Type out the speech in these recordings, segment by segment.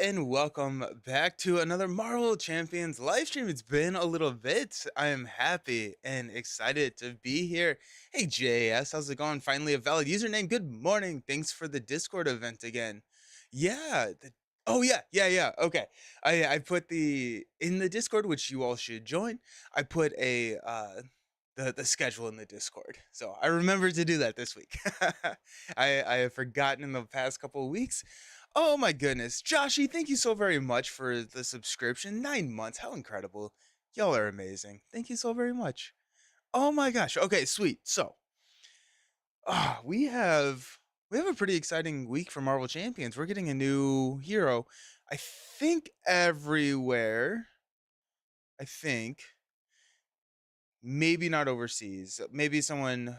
and welcome back to another Marvel Champions live stream. It's been a little bit. I am happy and excited to be here. Hey JS, how's it going? Finally a valid username. Good morning. Thanks for the Discord event again. Yeah. Oh yeah. Okay. I put the in the Discord, which you all should join. I put a the schedule in the Discord. So I remember to do that this week. I have forgotten in the past couple of weeks. Oh my goodness. Joshy, thank you so very much for the subscription. 9 months. How incredible. Y'all are amazing. Thank you so very much. Oh my gosh. Okay, sweet. So, we have a pretty exciting week for Marvel Champions. We're getting a new hero. I think everywhere. I think maybe not overseas. Maybe one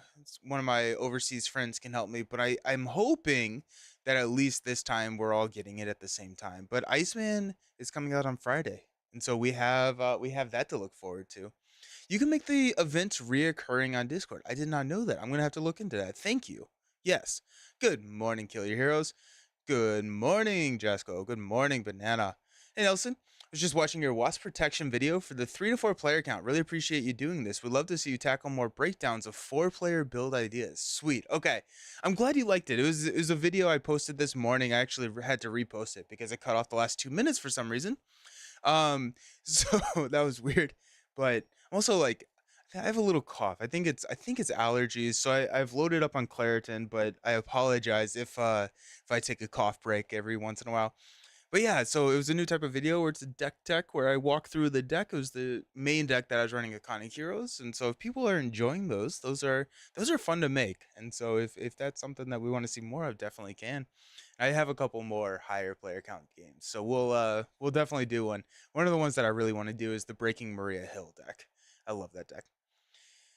of my overseas friends can help me, but I'm hoping that at least this time we're all getting it at the same time. But Iceman is coming out on Friday, and so we have that to look forward to. You can make the events reoccurring on Discord. I did not know that. I'm gonna have to look into that. Thank you. Yes. Good morning, Kill Your Heroes. Good morning, Jasco. Good morning, Banana. Hey, Nelson. I was just watching your wasp protection video for the 3 to 4 player count. Really appreciate you doing this. Would love to see you tackle more breakdowns of 4-player build ideas. Sweet. Okay. I'm glad you liked it. It was a video I posted this morning. I actually had to repost it because it cut off the last 2 minutes for some reason. Um, so that was weird. But I'm also like, I have a little cough. I think it's allergies. So I've loaded up on Claritin, but I apologize if I take a cough break every once in a while. But yeah, so it was a new type of video where it's a deck tech where I walk through the deck. It was the main deck that I was running Iconic Heroes, and so if people are enjoying those are fun to make. And so if that's something that we want to see more of, definitely can. I have a couple more higher player count games, so we'll definitely do one. One of the ones that I really want to do is the Breaking Maria Hill deck. I love that deck.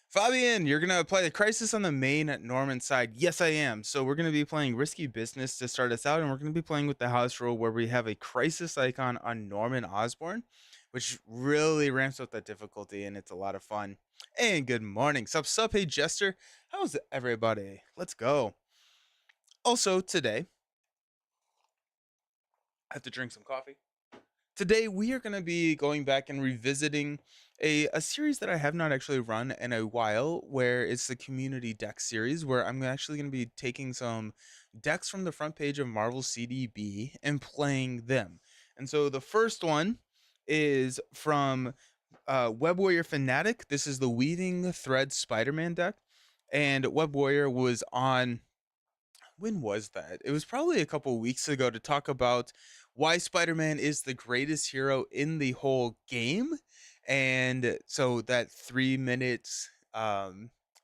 Fabian, you're gonna play the Crisis on the main Norman side. Yes, I am. So we're gonna be playing Risky Business to start us out, and we're gonna be playing with the house rule where we have a Crisis icon on Norman Osborn, which really ramps up that difficulty, and it's a lot of fun. And good morning, sup, hey Jester. How's everybody? Let's go. Also today, I have to drink some coffee. Today we are going to be going back and revisiting a series that I have not actually run in a while, where it's the community deck series, where I'm actually going to be taking some decks from the front page of Marvel CDB and playing them. And so the first one is from Web Warrior Fanatic. This is the Weaving Thread Spider-Man deck, and Web Warrior was on, when was that? It was probably a couple weeks ago, to talk about why Spider-Man is the greatest hero in the whole game. And so that 3 minutes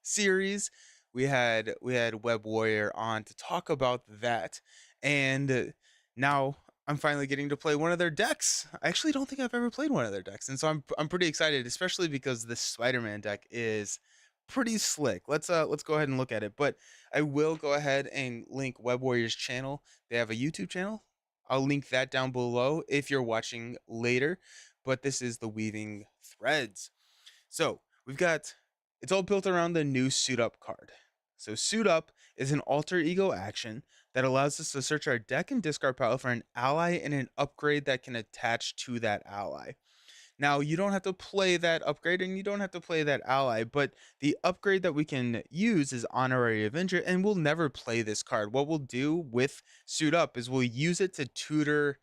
series, we had Web Warrior on to talk about that. And now I'm finally getting to play one of their decks. I actually don't think I've ever played one of their decks, and so I'm pretty excited, especially because this Spider-Man deck is pretty slick. Let's go ahead and look at it. But I will go ahead and link Web Warriors channel. They have a YouTube channel. I'll link that down below if you're watching later. But this is the Weaving Threads. So we've got, it's all built around the new Suit Up card. So Suit Up is an alter ego action that allows us to search our deck and discard pile for an ally and an upgrade that can attach to that ally. Now, you don't have to play that upgrade and you don't have to play that ally, but the upgrade that we can use is Honorary Avenger, and we'll never play this card. What we'll do with Suit Up is we'll use it to tutor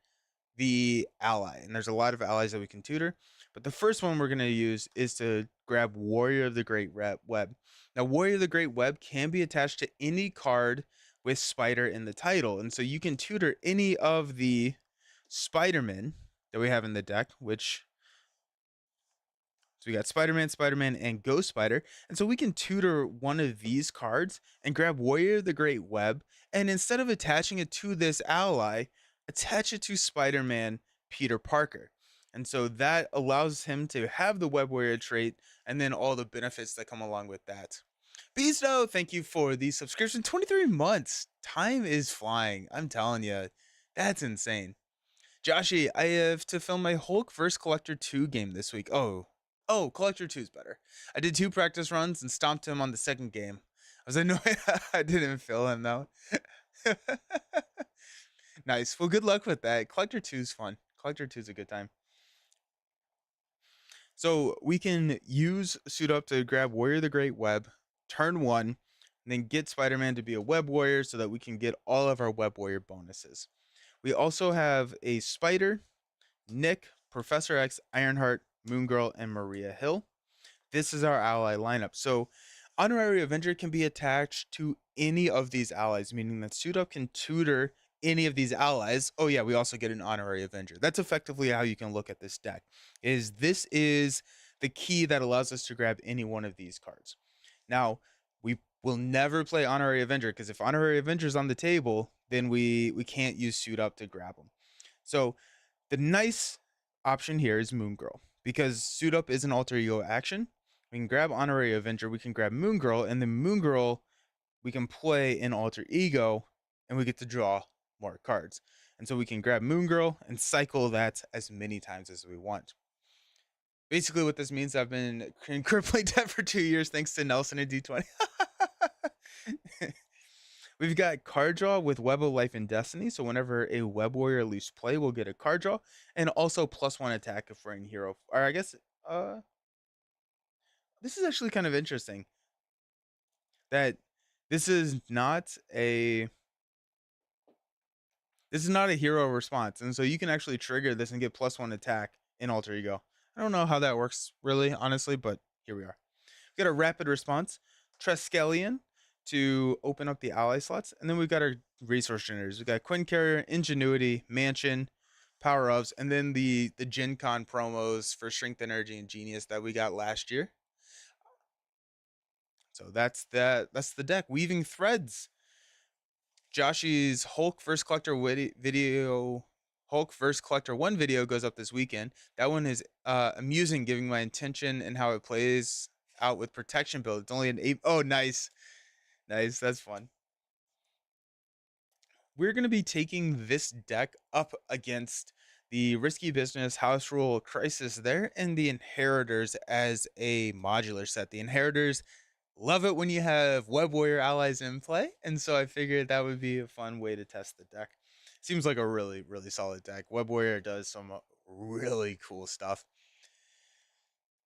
the ally, and there's a lot of allies that we can tutor, but the first one we're going to use is to grab Warrior of the Great Web. Now, Warrior of the Great Web can be attached to any card with Spider in the title, and so you can tutor any of the Spider-Men that we have in the deck, which, so we got Spider-Man, Spider-Man, and Ghost Spider. And so we can tutor one of these cards and grab Warrior of the Great Web, and instead of attaching it to this ally, attach it to Spider-Man Peter Parker. And so that allows him to have the Web Warrior trait and then all the benefits that come along with that. Beasto, thank you for the subscription. 23 months. Time is flying. I'm telling you, that's insane. Joshy, I have to film my Hulk vs. Collector 2 game this week. Oh, Collector 2 is better. I did 2 practice runs and stomped him on the second game. I was annoyed I didn't fill him though. Nice. Well, good luck with that. Collector 2 is fun. Collector 2 is a good time. So we can use Suit Up to grab Warrior the Great Web, turn 1, and then get Spider-Man to be a Web Warrior so that we can get all of our Web Warrior bonuses. We also have a Spider, Nick, Professor X, Ironheart, Moon Girl, and Maria Hill. This is our ally lineup. So Honorary Avenger can be attached to any of these allies, meaning that Suit Up can tutor any of these allies. Oh yeah, we also get an Honorary Avenger. That's effectively how you can look at this deck. This is the key that allows us to grab any one of these cards. Now, we will never play Honorary Avenger because if Honorary Avenger is on the table, then we can't use Suit Up to grab them. So the nice option here is Moon Girl because Suit Up is an alter ego action. We can grab Honorary Avenger, we can grab Moon Girl, and then Moon Girl we can play in alter ego and we get to draw more cards. And so we can grab Moon Girl and cycle that as many times as we want. Basically, what this means, I've been in crippling debt for 2 years thanks to Nelson and D20. We've got card draw with Web of Life and Destiny. So whenever a Web Warrior leaves play, we'll get a card draw. And also +1 attack if we're in hero. Or I guess, this is actually kind of interesting. That this is not a hero response. And so you can actually trigger this and get +1 attack in alter ego. I don't know how that works really, honestly, but here we are. We got a rapid response, Triskelion to open up the ally slots. And then we've got our resource generators. We've got Quinn Carrier, Ingenuity, Mansion, Power Ups, and then the Gen Con promos for Strength, Energy, and Genius that we got last year. So that's the deck. Weaving Threads. Joshy's Hulk vs. Collector video, Hulk vs. Collector 1 video goes up this weekend. That one is amusing, given my intention and how it plays out with protection build. It's only an 8. Oh, nice. Nice. That's fun. We're going to be taking this deck up against the Risky Business, House Rule, Crisis there, and the Inheritors as a modular set. The Inheritors love it when you have Web Warrior allies in play, and so I figured that would be a fun way to test the deck. Seems like a really, really solid deck. Web Warrior does some really cool stuff.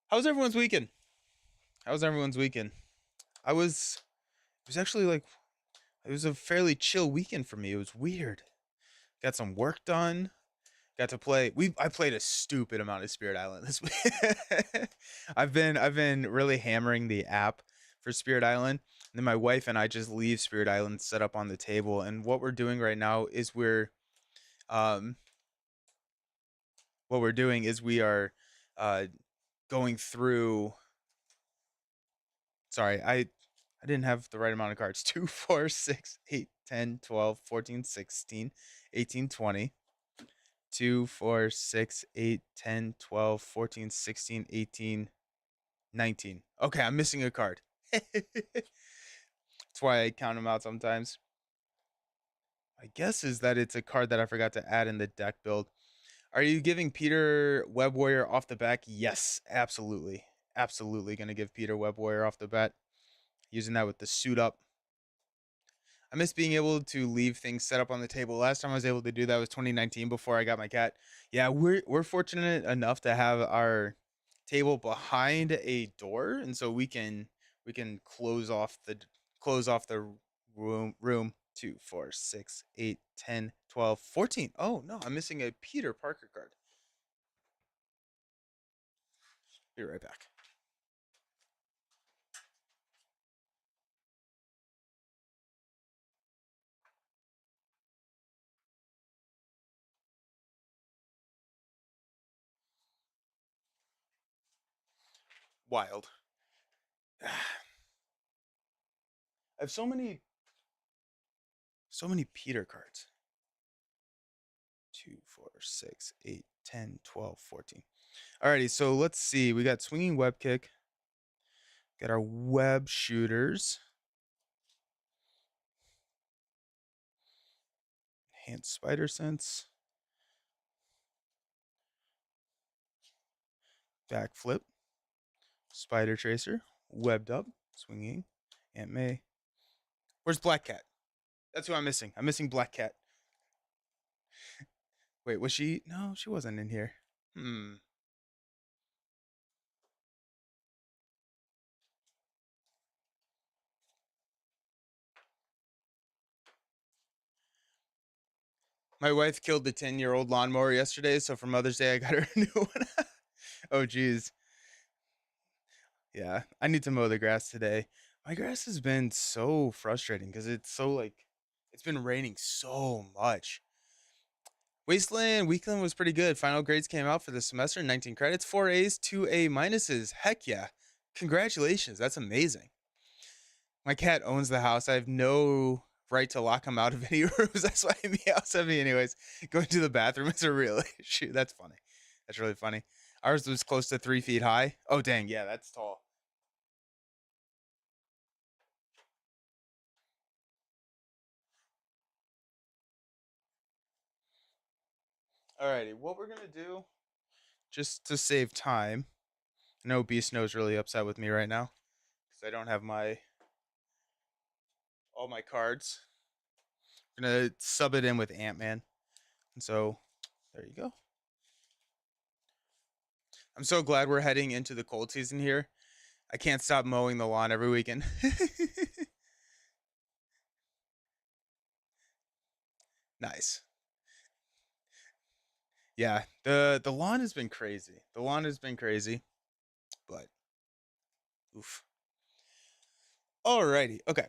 How's everyone's weekend? It was actually like, it was a fairly chill weekend for me. It was weird. Got some work done. Got to play. I played a stupid amount of Spirit Island this week. I've been really hammering the app for Spirit Island. And then my wife and I just leave Spirit Island set up on the table. And what we're doing right now is um we are going through. Sorry, I didn't have the right amount of cards. 2, 4, 6, 8, 10, 12, 14, 16, 18, 20. 2, 4, 6, 8, 10, 12, 14, 16, 18, 19. Okay, I'm missing a card. That's why I count them out sometimes. My guess is that it's a card that I forgot to add in the deck build. Are you giving Peter Web Warrior off the bat? Yes, absolutely. Absolutely going to give Peter Web Warrior off the bat. Using that with the Suit Up. I miss being able to leave things set up on the table. Last time I was able to do that was 2019 before I got my cat. Yeah, we're fortunate enough to have our table behind a door, and so we can close off the room. 2, 4, 6, 8, 10, 12, 14. Oh no, I'm missing a Peter Parker card. Be right back. Wild. I have so many Peter cards. 2, 4, 6, 8, 10, 12, 14. Alrighty, so let's see. We got Swinging Web Kick. Got our Web Shooters. Enhanced Spider Sense. Backflip. Spider Tracer. Webbed Up. Swinging. Aunt May. Where's Black Cat? That's who I'm missing. I'm missing Black Cat. Wait, was she? No, she wasn't in here. Hmm. My wife killed the 10-year-old lawnmower yesterday, so for Mother's Day, I got her a new one. Oh, geez. Yeah, I need to mow the grass today. My grass has been so frustrating because it's so like it's been raining so much. Wasteland Weekend was pretty good. Final grades came out for the semester, 19 credits, 4 A's, 2 A minuses. Heck yeah. Congratulations. That's amazing. My cat owns the house. I have no right to lock him out of any rooms. That's why he meows at me anyways. Going to the bathroom is a real issue. That's funny. That's really funny. Ours was close to 3 feet high. Oh dang, yeah, that's tall. Alrighty, what we're gonna do, just to save time. I know Beast Snow's really upset with me right now because I don't have my all my cards. I'm gonna sub it in with Ant Man, and so there you go. I'm so glad we're heading into the cold season here. I can't stop mowing the lawn every weekend. Nice. Yeah, the lawn has been crazy. The lawn has been crazy, but oof. Alrighty, okay.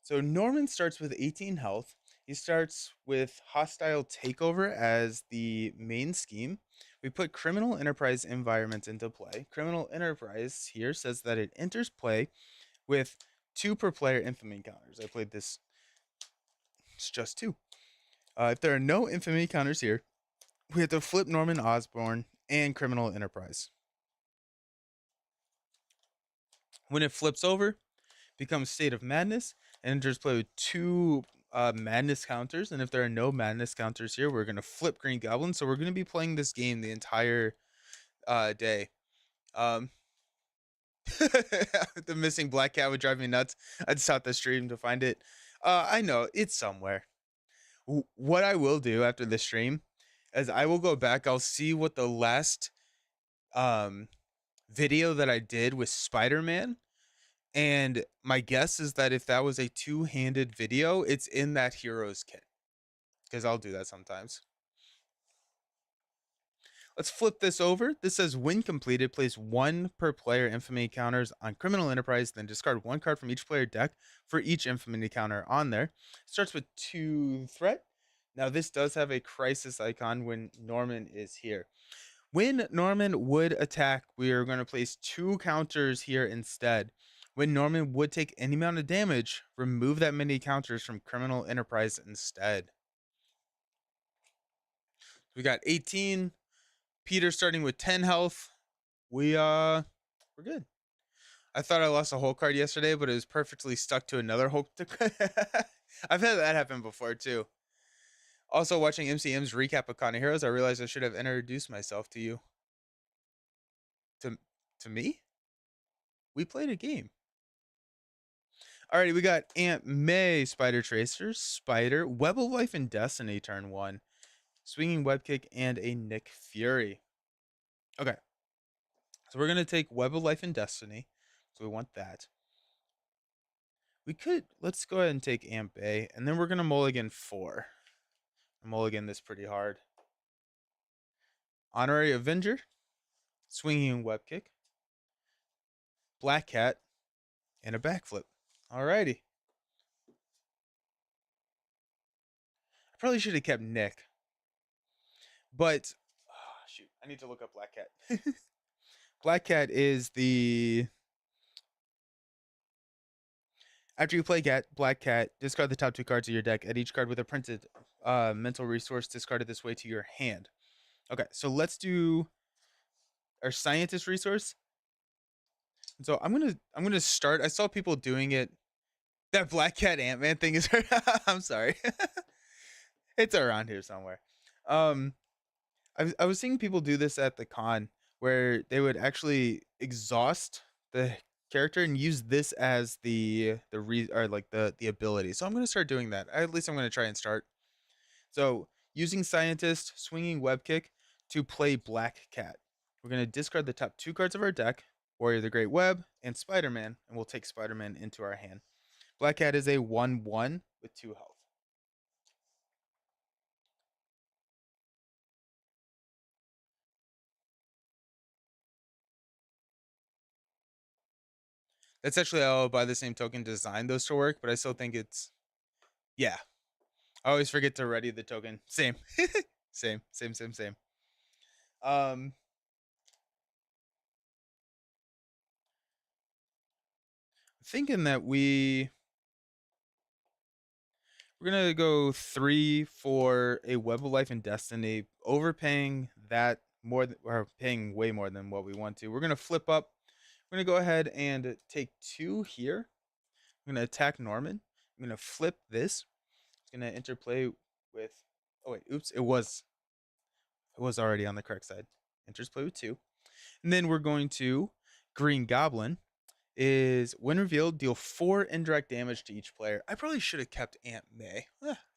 So Norman starts with 18 health. He starts with hostile takeover as the main scheme. We put criminal enterprise environment into play. Criminal enterprise here says that it enters play with 2 per player infamy encounters. I played this, it's just 2. If there are no infamy counters here, we have to flip Norman Osborn and criminal enterprise. When it flips over, becomes State of Madness and enters play with 2 madness counters. And if there are no madness counters here, we're going to flip Green Goblin. So we're going to be playing this game the entire day. Um, the missing black cat would drive me nuts. I'd stop the stream to find it. I know it's somewhere. What I will do after the stream is I will go back. I'll see what the last um, video that I did with Spider-Man. And my guess is that if that was a two-handed video, it's in that heroes kit. Because I'll do that sometimes. Let's flip this over. This says when completed, place 1 per player infamy counters on Criminal Enterprise, then discard 1 card from each player deck for each infamy counter on there. Starts with 2 threat. Now this does have a crisis icon when Norman is here. When Norman would attack, we are going to place 2 counters here instead. When Norman would take any amount of damage, remove that many counters from Criminal Enterprise instead. We got 18. Peter starting with 10 health. We're good. I thought I lost a whole card yesterday, but it was perfectly stuck to another Hulk. I've had that happen before too. Also, watching MCM's recap of Con of Heroes, I realized I should have introduced myself to you. To me? We played a game. Alrighty, we got Aunt May, Spider Tracer, Spider, Web of Life and Destiny, turn 1. Swinging Web Kick, and a Nick Fury. Okay. So we're going to take Web of Life and Destiny. So we want that. We could, let's go ahead and take Aunt Bay, and then we're going to mulligan 4. Mulligan this pretty hard. Honorary Avenger, Swinging Web Kick, Black Cat, and a backflip. Alrighty. I probably should have kept Nick. But, oh, shoot, I need to look up Black Cat. Black Cat is the... After you play Black Cat, discard the top 2 cards of your deck. Add each card with a printed mental resource discarded this way to your hand. Okay, so let's do our scientist resource. So I'm gonna start. I saw people doing it. That Black Cat Ant-Man thing is I'm sorry. It's around here somewhere. Um I was seeing people do this at the con where they would actually exhaust the character and use this as the ability. So I'm gonna start doing that. At least I'm gonna try and start. So Using Scientist, Swinging Web Kick to play Black Cat. We're going to discard the top 2 cards of our deck, Warrior the Great Web, and Spider-Man, and we'll take Spider-Man into our hand. Black Cat is a 1/1 with 2 health. That's actually how by the same token designed those to work, but I still think it's yeah. I always forget to ready the token. Same. Same. Um thinking that we're gonna go 3 for a Web of Life and Destiny, overpaying that more than, or paying way more than what we want to. We're gonna flip up. We're gonna go ahead and take 2 here. I'm gonna attack Norman. I'm gonna flip this. It's gonna interplay with. Oh wait, oops! It was already on the correct side. Interplay with 2, and then we're going to Green Goblin. Is when revealed, deal 4 indirect damage to each player. I probably should have kept Aunt May.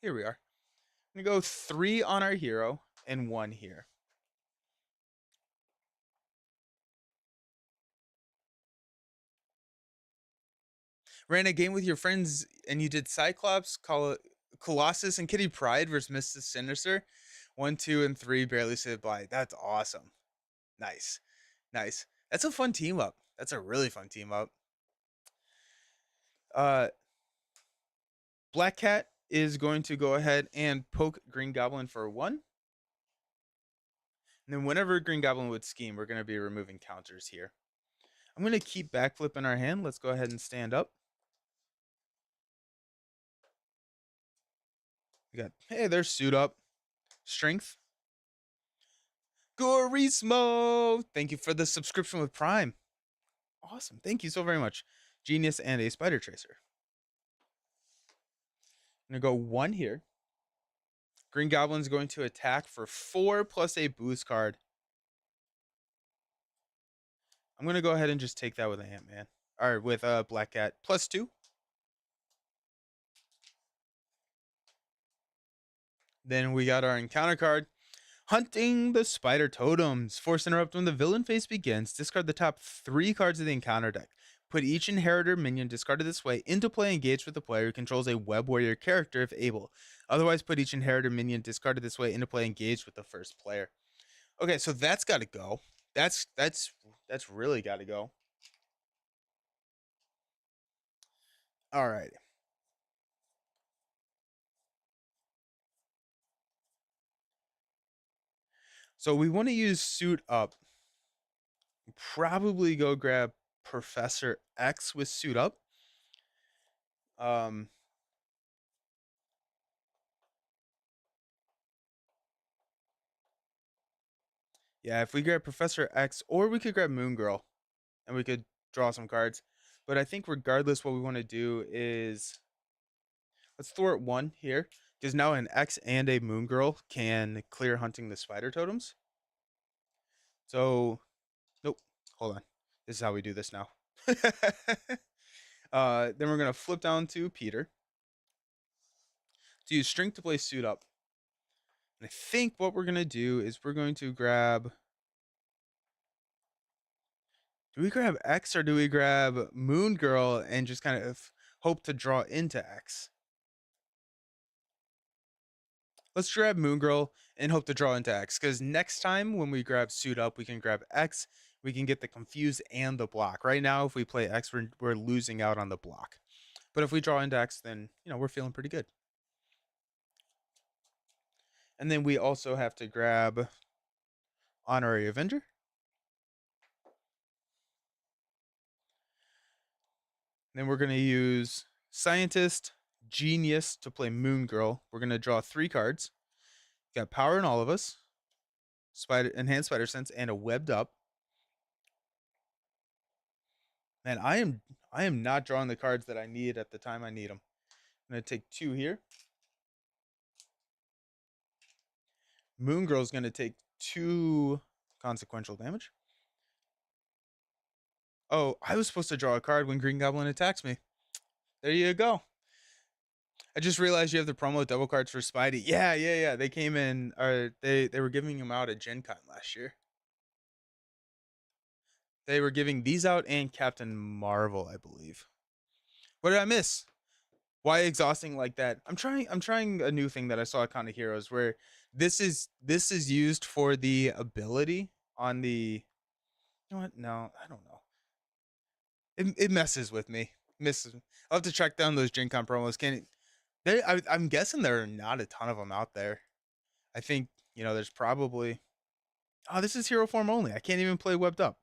Here we are. I'm gonna go 3 on our hero and 1 here. Ran a game with your friends and you did Cyclops, Colossus, and Kitty Pryde versus Mrs. Sinister. 1, 2, and 3 barely said bye. That's awesome. Nice. Nice. That's a fun team up. That's a really fun team up. Uh Black Cat is going to go ahead and poke Green Goblin for 1. And then whenever Green Goblin would scheme, we're going to be removing counters here. I'm going to keep backflip in our hand. Let's go ahead and stand up. We got, hey, there's Suit Up. Strength. Gorismo! Thank you for the subscription with Prime. Awesome. Thank you so very much. Genius and a Spider Tracer. I'm going to go 1 here. Green Goblin's going to attack for 4 plus a boost card. I'm going to go ahead and just take that with Ant-Man. Or with Black Cat. Plus 2. Then we got our encounter card. Hunting the Spider Totems. Force interrupt when the villain phase begins. Discard the top 3 cards of the encounter deck. Put each inheritor minion discarded this way into play engaged with the player who controls a Web Warrior character if able. Otherwise, put each inheritor minion discarded this way into play engaged with the first player. Okay, so that's got to go. That's really got to go. All right. So we want to use Suit Up. Probably go grab Professor X with Suit Up. Yeah, if we grab Professor X, or we could grab Moon Girl, and we could draw some cards. But I think regardless, what we want to do is let's throw it 1 here, because now an X and a Moon Girl can clear hunting the Spider Totems. So, nope, hold on. This is how we do this now. Then we're gonna flip down to Peter to use Strength to play Suit Up. And I think what we're gonna do is we're going to grab. Do we grab X or do we grab Moon Girl and just kind of hope to draw into X? Let's grab Moon Girl and hope to draw into X, because next time when we grab Suit Up, we can grab X. We can get the Confuse and the block. Right now, if we play X, we're losing out on the block. But if we draw into X, then we're feeling pretty good. And then we also have to grab Honorary Avenger. Then we're going to use Scientist, Genius to play Moon Girl. We're going to draw 3 cards. Got Power in All of Us, Enhanced Spider Sense, and a Webbed Up. Man, I am not drawing the cards that I need at the time I need them. I'm going to take 2 here. Moon Girl's going to take 2 consequential damage. Oh, I was supposed to draw a card when Green Goblin attacks me. There you go. I just realized you have the promo double cards for Spidey. Yeah, yeah, yeah. They came in, or they were giving them out at Gen Con last year. They were giving these out and Captain Marvel, I believe. What did I miss? Why exhausting like that? I'm trying a new thing that I saw at Con of Heroes where this is used for the ability on the, you know what? No, I don't know. It messes with me. Misses. I'll have to track down those Gen Con promos. Can it, I'm guessing there are not a ton of them out there. I think, there's probably, oh, this is hero form only. I can't even play webbed up.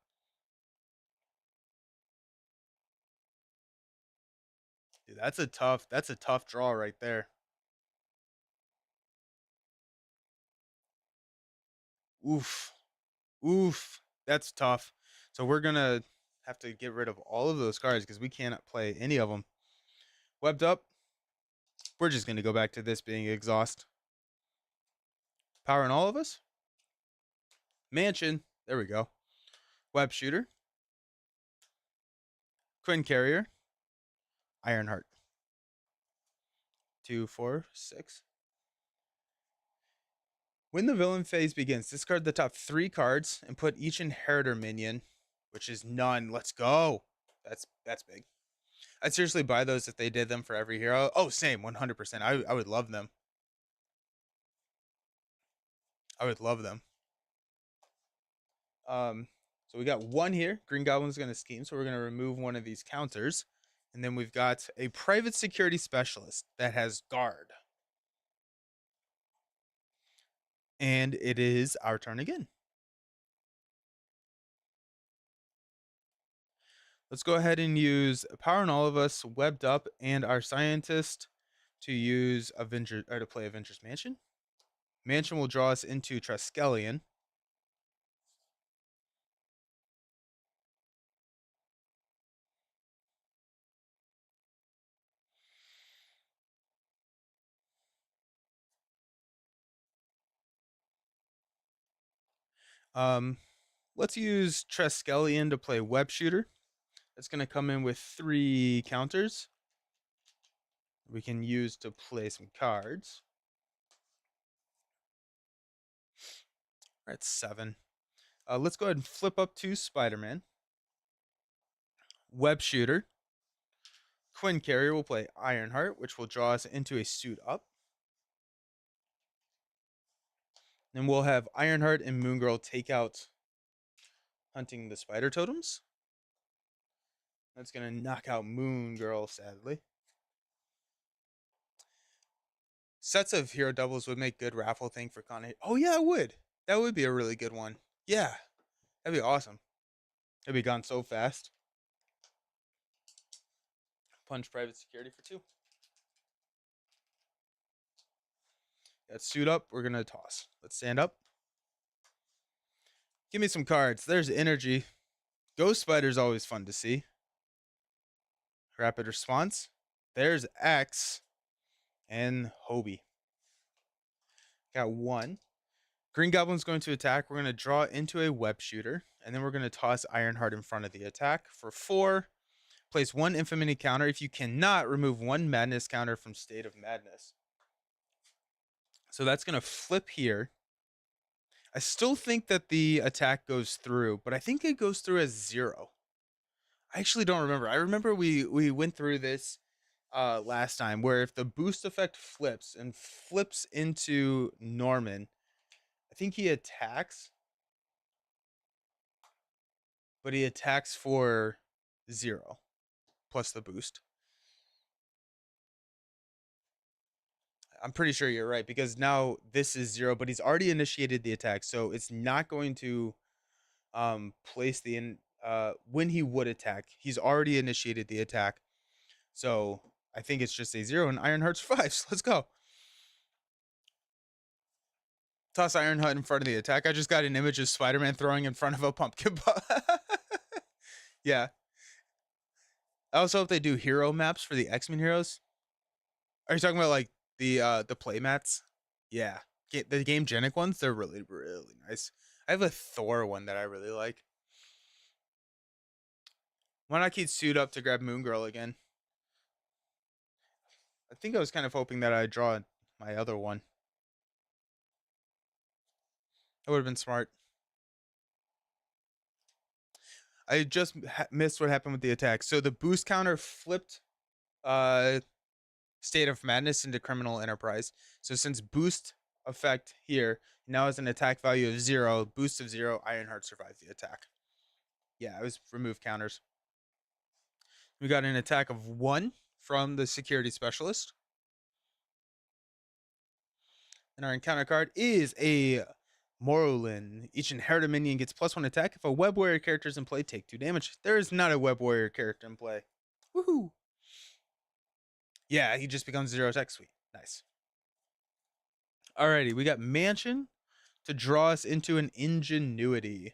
Dude, that's a tough draw right there. Oof. Oof. That's tough. So we're gonna have to get rid of all of those cards because we cannot play any of them. Webbed up. We're just gonna go back to this being exhaust. Power in all of us. Mansion. There we go. Web shooter. Quinn carrier. Ironheart. 2, 4, 6. When the villain phase begins, discard the top 3 cards and put each inheritor minion, which is none. Let's go. That's big. I'd seriously buy those if they did them for every hero. Oh, same, 100%. I would love them. I would love them. So we got one here. Green Goblin's going to scheme, so we're going to remove one of these counters. And then we've got a private security specialist that has guard. And it is our turn again. Let's go ahead and use Power in All of Us, Webbed Up, and our Scientist to use Avenger, or to play Avengers Mansion. Mansion will draw us into Triskelion. Let's use Triskelion to play Web Shooter. That's going to come in with 3 counters. We can use to play some cards. We're at 7. Let's go ahead and flip up to Spider-Man. Web Shooter. Quinn Carrier will play Ironheart, which will draw us into a suit up. Then we'll have Ironheart and Moon Girl take out Hunting the Spider Totems. That's going to knock out Moon Girl, sadly. Sets of hero doubles would make good raffle thing for Con. Oh, yeah, it would. That would be a really good one. Yeah, that'd be awesome. It'd be gone so fast. Punch private security for 2. That suit up. We're going to toss. Let's stand up. Give me some cards. There's energy. Ghost Spider's always fun to see. Rapid response. There's X and Hobie. Got 1. Green Goblin's going to attack. We're going to draw into a web shooter. And then we're going to toss Ironheart in front of the attack for 4. Place 1 Infamity counter. If you cannot, remove 1 Madness counter from State of Madness. So that's going to flip here. I still think that the attack goes through, but I think it goes through as 0. I actually don't remember. I remember we went through this last time where if the boost effect flips and flips into Norman, I think he attacks, but he attacks for 0 plus the boost. I'm pretty sure you're right because now this is 0, but he's already initiated the attack, so it's not going to place the when he would attack. He's already initiated the attack, so I think it's just a 0 and Ironheart's 5. So let's go. Toss Ironheart in front of the attack. I just got an image of Spider-Man throwing in front of a pumpkin. Yeah. I also hope they do hero maps for the X-Men heroes. Are you talking about like the play mats? Yeah. The Game Genic ones, they're really, really nice. I have a Thor one that I really like. Why not keep suit up to grab Moon Girl again? I think I was kind of hoping that I'd draw my other one. That would have been smart. I just missed what happened with the attack. So the boost counter flipped uh State of Madness into Criminal Enterprise. So since boost effect here now has an attack value of 0, boost of 0, Ironheart survives the attack. Yeah, it was remove counters. We got an attack of 1 from the security specialist. And our encounter card is a Morlin. Each inherited minion gets +1 attack. If a web warrior character is in play, take 2 damage. There is not a web warrior character in play. Woohoo! Yeah, he just becomes 0 attack. Sweet. Nice. Alrighty, we got Mansion to draw us into an Ingenuity.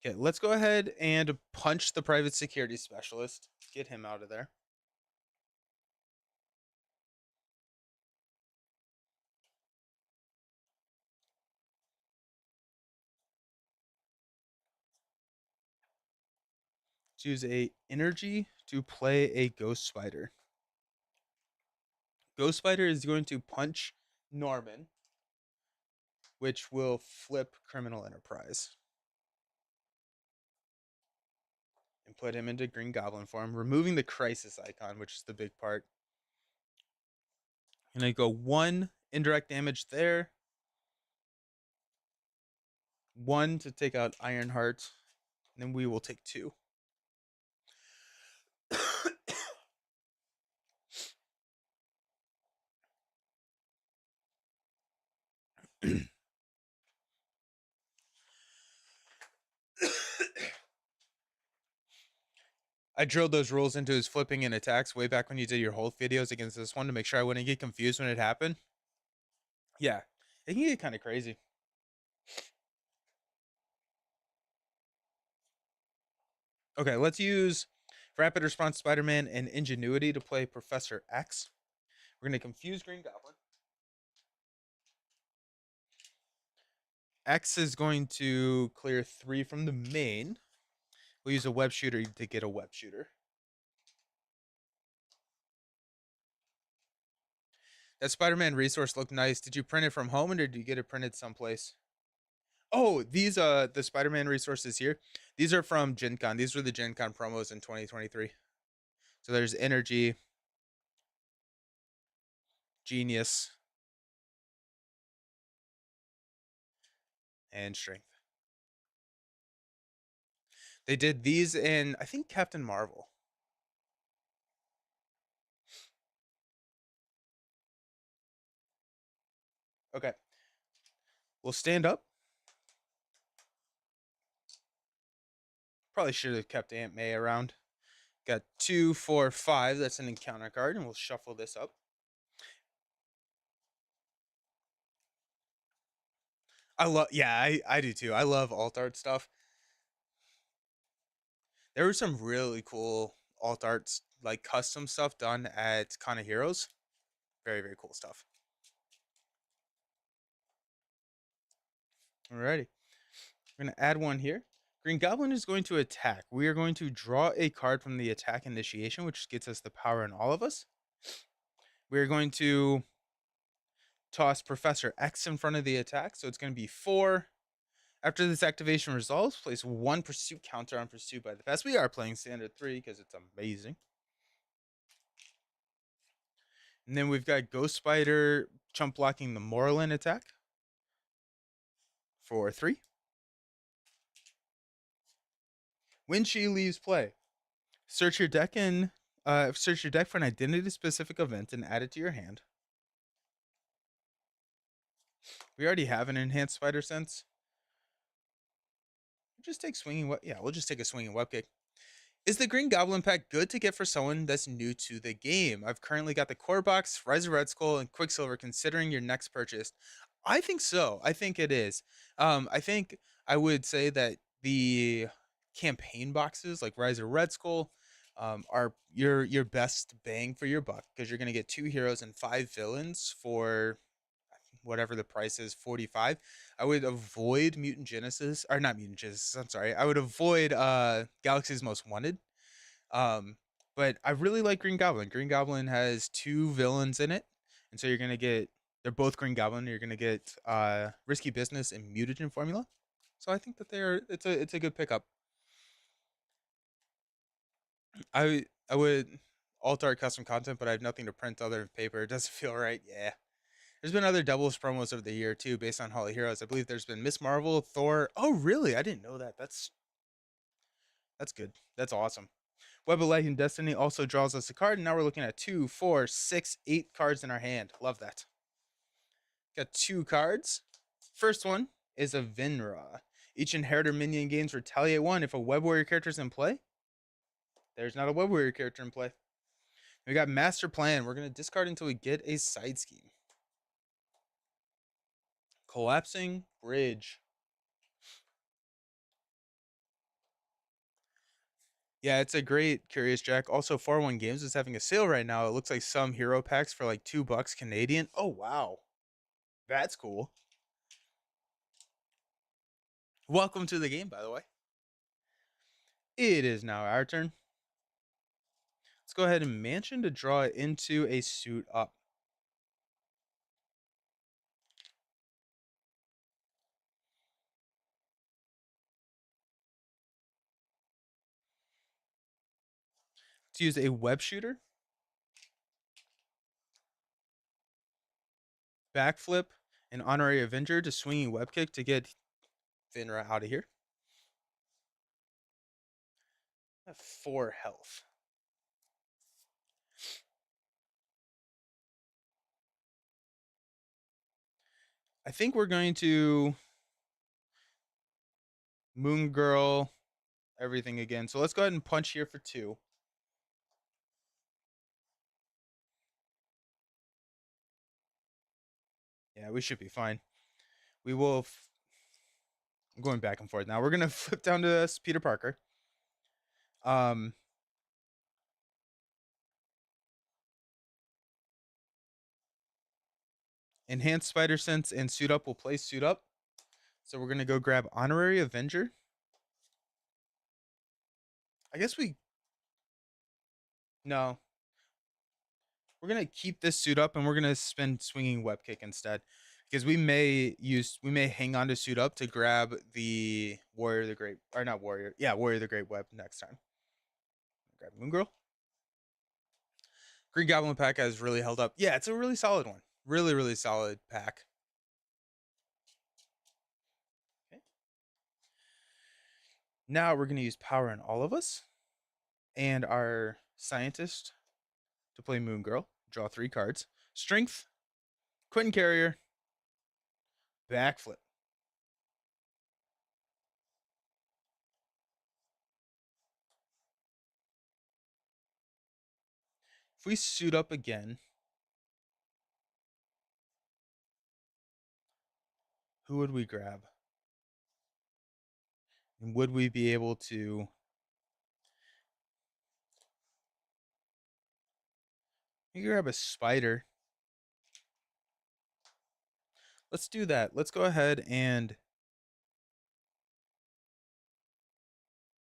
Okay, let's go ahead and punch the private security specialist. Get him out of there. Choose a energy to play a Ghost Spider. Ghost Spider is going to punch Norman, which will flip Criminal Enterprise. And put him into Green Goblin form, removing the Crisis icon, which is the big part. And I go 1 indirect damage there. 1 to take out Ironheart. And then we will take 2. I drilled those rules into his flipping and attacks way back when you did your whole videos against this one to make sure I wouldn't get confused when it happened. Yeah, it can get kind of crazy. Okay, let's use Rapid Response Spider-Man and Ingenuity to play Professor X. We're going to confuse Green Goblin. X is going to clear 3 from the main. We'll use a web shooter to get a web shooter. That Spider-Man resource looked nice. Did you print it from home or did you get it printed someplace? Oh, these the Spider-Man resources here. These are from Gen Con. These were the Gen Con promos in 2023. So there's Energy, Genius, and Strength. They did these in, I think, Captain Marvel. Okay. We'll stand up. Probably should have kept Aunt May around. Got 2, 4, 5. That's an encounter card, and we'll shuffle this up. I do too. I love alt art stuff. There was some really cool alt arts, like custom stuff done at Con of Heroes. Very, very cool stuff. Alrighty. We're going to add 1 here. Green Goblin is going to attack. We are going to draw a card from the attack initiation, which gets us the power in all of us. We're going to toss Professor X in front of the attack. So it's going to be 4. After this activation resolves, place 1 pursuit counter on pursuit by the past. We are playing standard 3 because it's amazing. And then we've got Ghost Spider chump blocking the Morlin attack for 3. When she leaves play, search your deck for an identity specific event and add it to your hand. We already have an enhanced spider sense. Just take swinging. Yeah, we'll just take a swinging web kick. Is the Green Goblin pack good to get for someone that's new to the game? I've currently got the core box, Rise of Red Skull, and Quicksilver. Considering your next purchase, I think so. I think it is. I think I would say that the campaign boxes like Rise of Red Skull are your best bang for your buck because you're going to get 2 heroes and 5 villains for whatever the price is, 45. I would avoid Mutant Genesis, or not Mutant Genesis, I'm sorry. I would avoid Galaxy's Most Wanted. Um, but I really like Green Goblin. Green Goblin has two villains in it, and so you're gonna get they're both Green Goblin. You're gonna get Risky Business and Mutagen Formula. So I think that it's a good pickup. I would alter our custom content, but I have nothing to print other than paper. It doesn't feel right. Yeah. There's been other doubles promos over the year too, based on Hall of Heroes. I believe there's been Miss Marvel, Thor. Oh, really? I didn't know that. That's good. That's awesome. Web of Light and Destiny also draws us a card, and now we're looking at 2, 4, 6, 8 cards in our hand. Love that. Got 2 cards. First one is a Vinra. Each inheritor minion gains retaliate 1 if a Web Warrior character is in play. There's not a Web Warrior character in play. We got Master Plan. We're going to discard until we get a side scheme. Collapsing Bridge. Yeah, it's a great Curious Jack. Also, 401 Games is having a sale right now. It looks like some hero packs for like $2 Canadian. Oh, wow. That's cool. Welcome to the game, by the way. It is now our turn. Let's go ahead and Mansion to draw it into a Suit Up. Let's use a Web Shooter. Backflip an Honorary Avenger to Swinging Web Kick to get Finra out of here. 4 health. I think we're going to Moon Girl everything again. So let's go ahead and punch here for 2. Yeah, we should be fine. We will. I'm going back and forth now. We're gonna flip down to this Peter Parker. Enhanced Spider Sense and Suit Up will play Suit Up. So we're gonna go grab Honorary Avenger. I guess no. We're gonna keep this Suit Up and we're gonna spend Swinging Web Kick instead, because we may hang on to Suit Up to grab the Warrior the Great, or not Warrior, yeah, Warrior the Great Web next time. Grab Moon Girl. Green Goblin pack has really held up. Yeah, it's a really solid one. Really, really solid pack. Okay. Now we're gonna use Power in All of Us and our Scientist to play Moon Girl. Draw 3 cards. Strength, Quentin Carrier, Backflip. If we Suit Up again, who would we grab? And would we be able to... You grab a Spider. Let's do that. Let's go ahead and...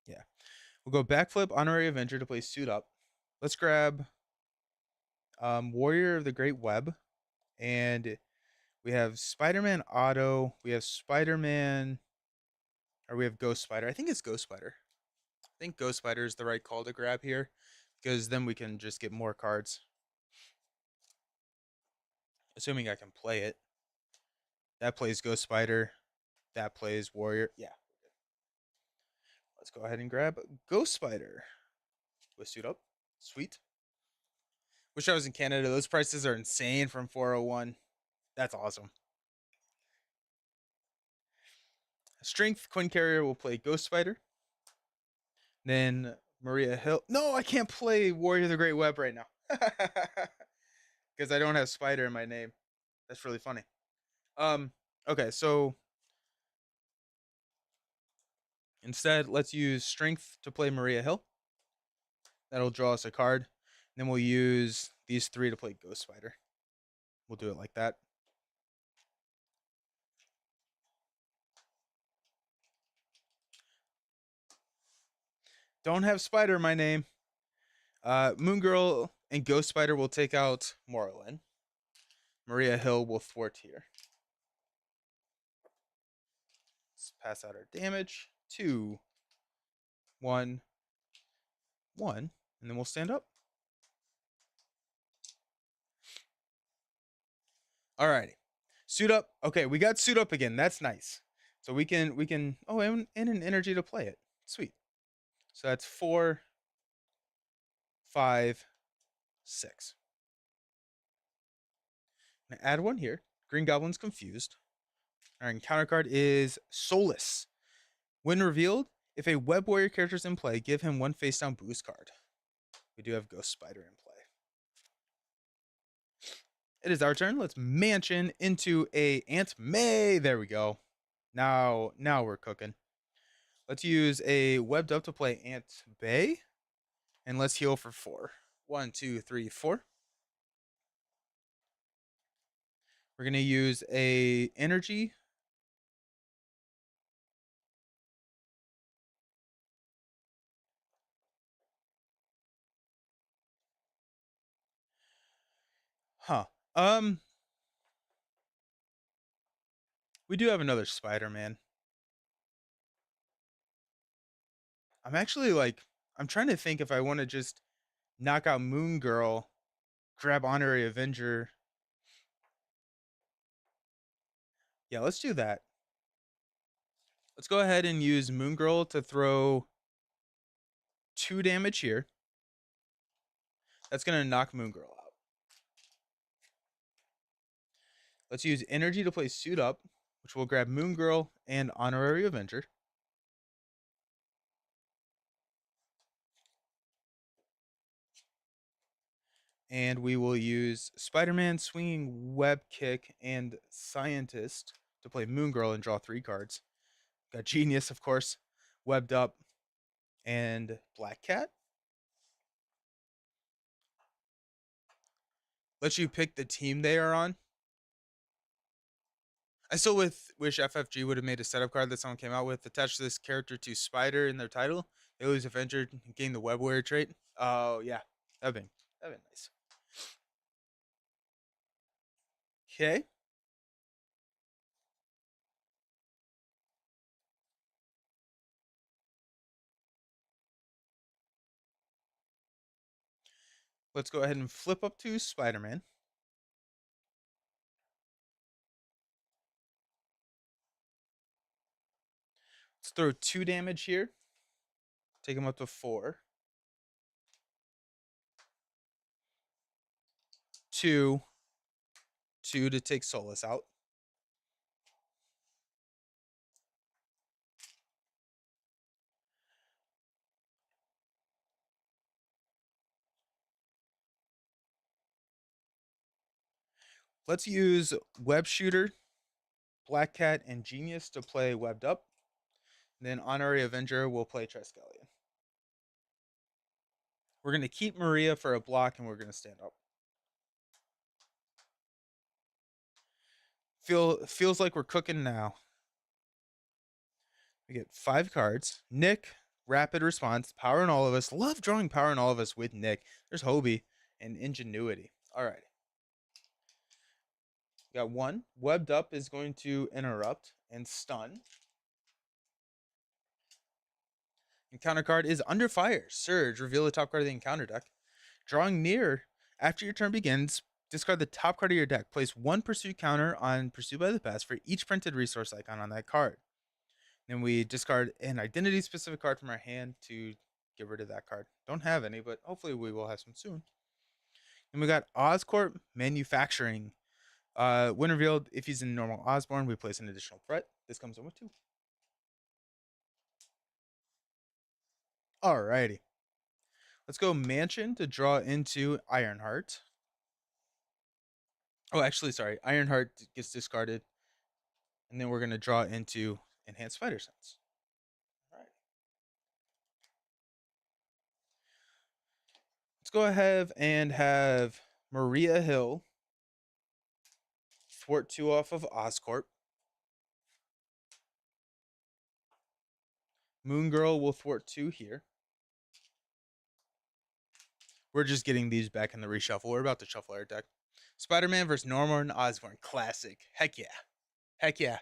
Yeah. We'll go Backflip, Honorary Avenger to play Suit Up. Let's grab Warrior of the Great Web. And we have Spider-Man Auto. We have Spider-Man... Or we have Ghost Spider. I think it's Ghost Spider. I think Ghost Spider is the right call to grab here, because then we can just get more cards. Assuming I can play it. That plays Ghost Spider. That plays Warrior. Yeah. Let's go ahead and grab Ghost Spider with Suit Up. Sweet. Wish I was in Canada. Those prices are insane from 401. That's awesome. Strength, Quinn Carrier will play Ghost Spider. Then Maria Hill. No, I can't play Warrior the Great Web right now. Because I don't have Spider in my name. That's really funny. Okay, so instead, let's use Strength to play Maria Hill. That'll draw us a card. Then we'll use these 3 to play Ghost Spider. We'll do it like that. Don't have Spider in my name. Moon Girl and Ghost Spider will take out Morlin. Maria Hill will thwart here. Let's pass out our damage. 2, 1, 1, and then we'll stand up. Alrighty. Suit up. Okay, we got suit up again. That's nice. So we can oh, and an energy to play it. Sweet. So that's 4, 5, 6. I'm gonna add one here. Green Goblin's confused. Our encounter card is Soulless. When revealed, if a Web Warrior character is in play, give him one face down boost card. We do have Ghost Spider in play. It is our turn. Let's mansion into a Aunt May. There we go. Now we're cooking. Let's use a Webbed Up to play Aunt Bay. And let's heal for 4. 1, 2, 3, 4. We're gonna use a energy. Huh. We do have another Spider-Man. I'm trying to think if I want to just knock out Moon Girl, grab Honorary Avenger. Yeah, let's do that. Let's go ahead and use Moon Girl to throw 2 damage here. That's going to knock Moon Girl out. Let's use Energy to play Suit Up, which will grab Moon Girl and Honorary Avenger. And we will use Spider-Man, Swinging Web Kick, and Scientist to play Moon Girl and draw 3 cards. Got Genius, of course, Webbed Up, and Black Cat. Let you pick the team they are on. I still wish FFG would have made a setup card that someone came out with. Attach this character to Spider in their title. They lose Avenger, gain the Web Warrior trait. Oh, yeah. That'd been nice. Okay. Let's go ahead and flip up to Spider-Man. Let's throw 2 damage here. Take him up to 4. 2. 2 to take Solus out. Let's use Web Shooter, Black Cat, and Genius to play Webbed Up. Then Honorary Avenger will play Triskelion. We're going to keep Maria for a block, and we're going to stand up. Feels like we're cooking now. We get 5 cards. Nick, Rapid Response, Power in All of Us. Love drawing Power in All of Us with Nick. There's Hobie and Ingenuity. All right. Got 1. Webbed Up is going to interrupt and stun. Encounter card is Under Fire. Surge. Reveal the top card of the encounter deck. Drawing near. After your turn begins, discard the top card of your deck. Place 1 pursuit counter on Pursued by the Past for each printed resource icon on that card. Then we discard an identity specific card from our hand to get rid of that card. Don't have any, but hopefully we will have some soon. And we got Oscorp Manufacturing. When revealed, if he's in normal Osborne, we place an additional threat. This comes in with 2. Alrighty. Let's go Mansion to draw into Ironheart. Oh, actually, sorry. Ironheart gets discarded. And then we're going to draw into Enhanced Spider Sense. Alright. Let's go ahead and have Maria Hill thwart 2 off of Oscorp. Moon Girl will thwart 2 here. We're just getting these back in the reshuffle. We're about to shuffle our deck. Spider-Man versus Norman Osborn. Classic. Heck yeah. Heck yeah.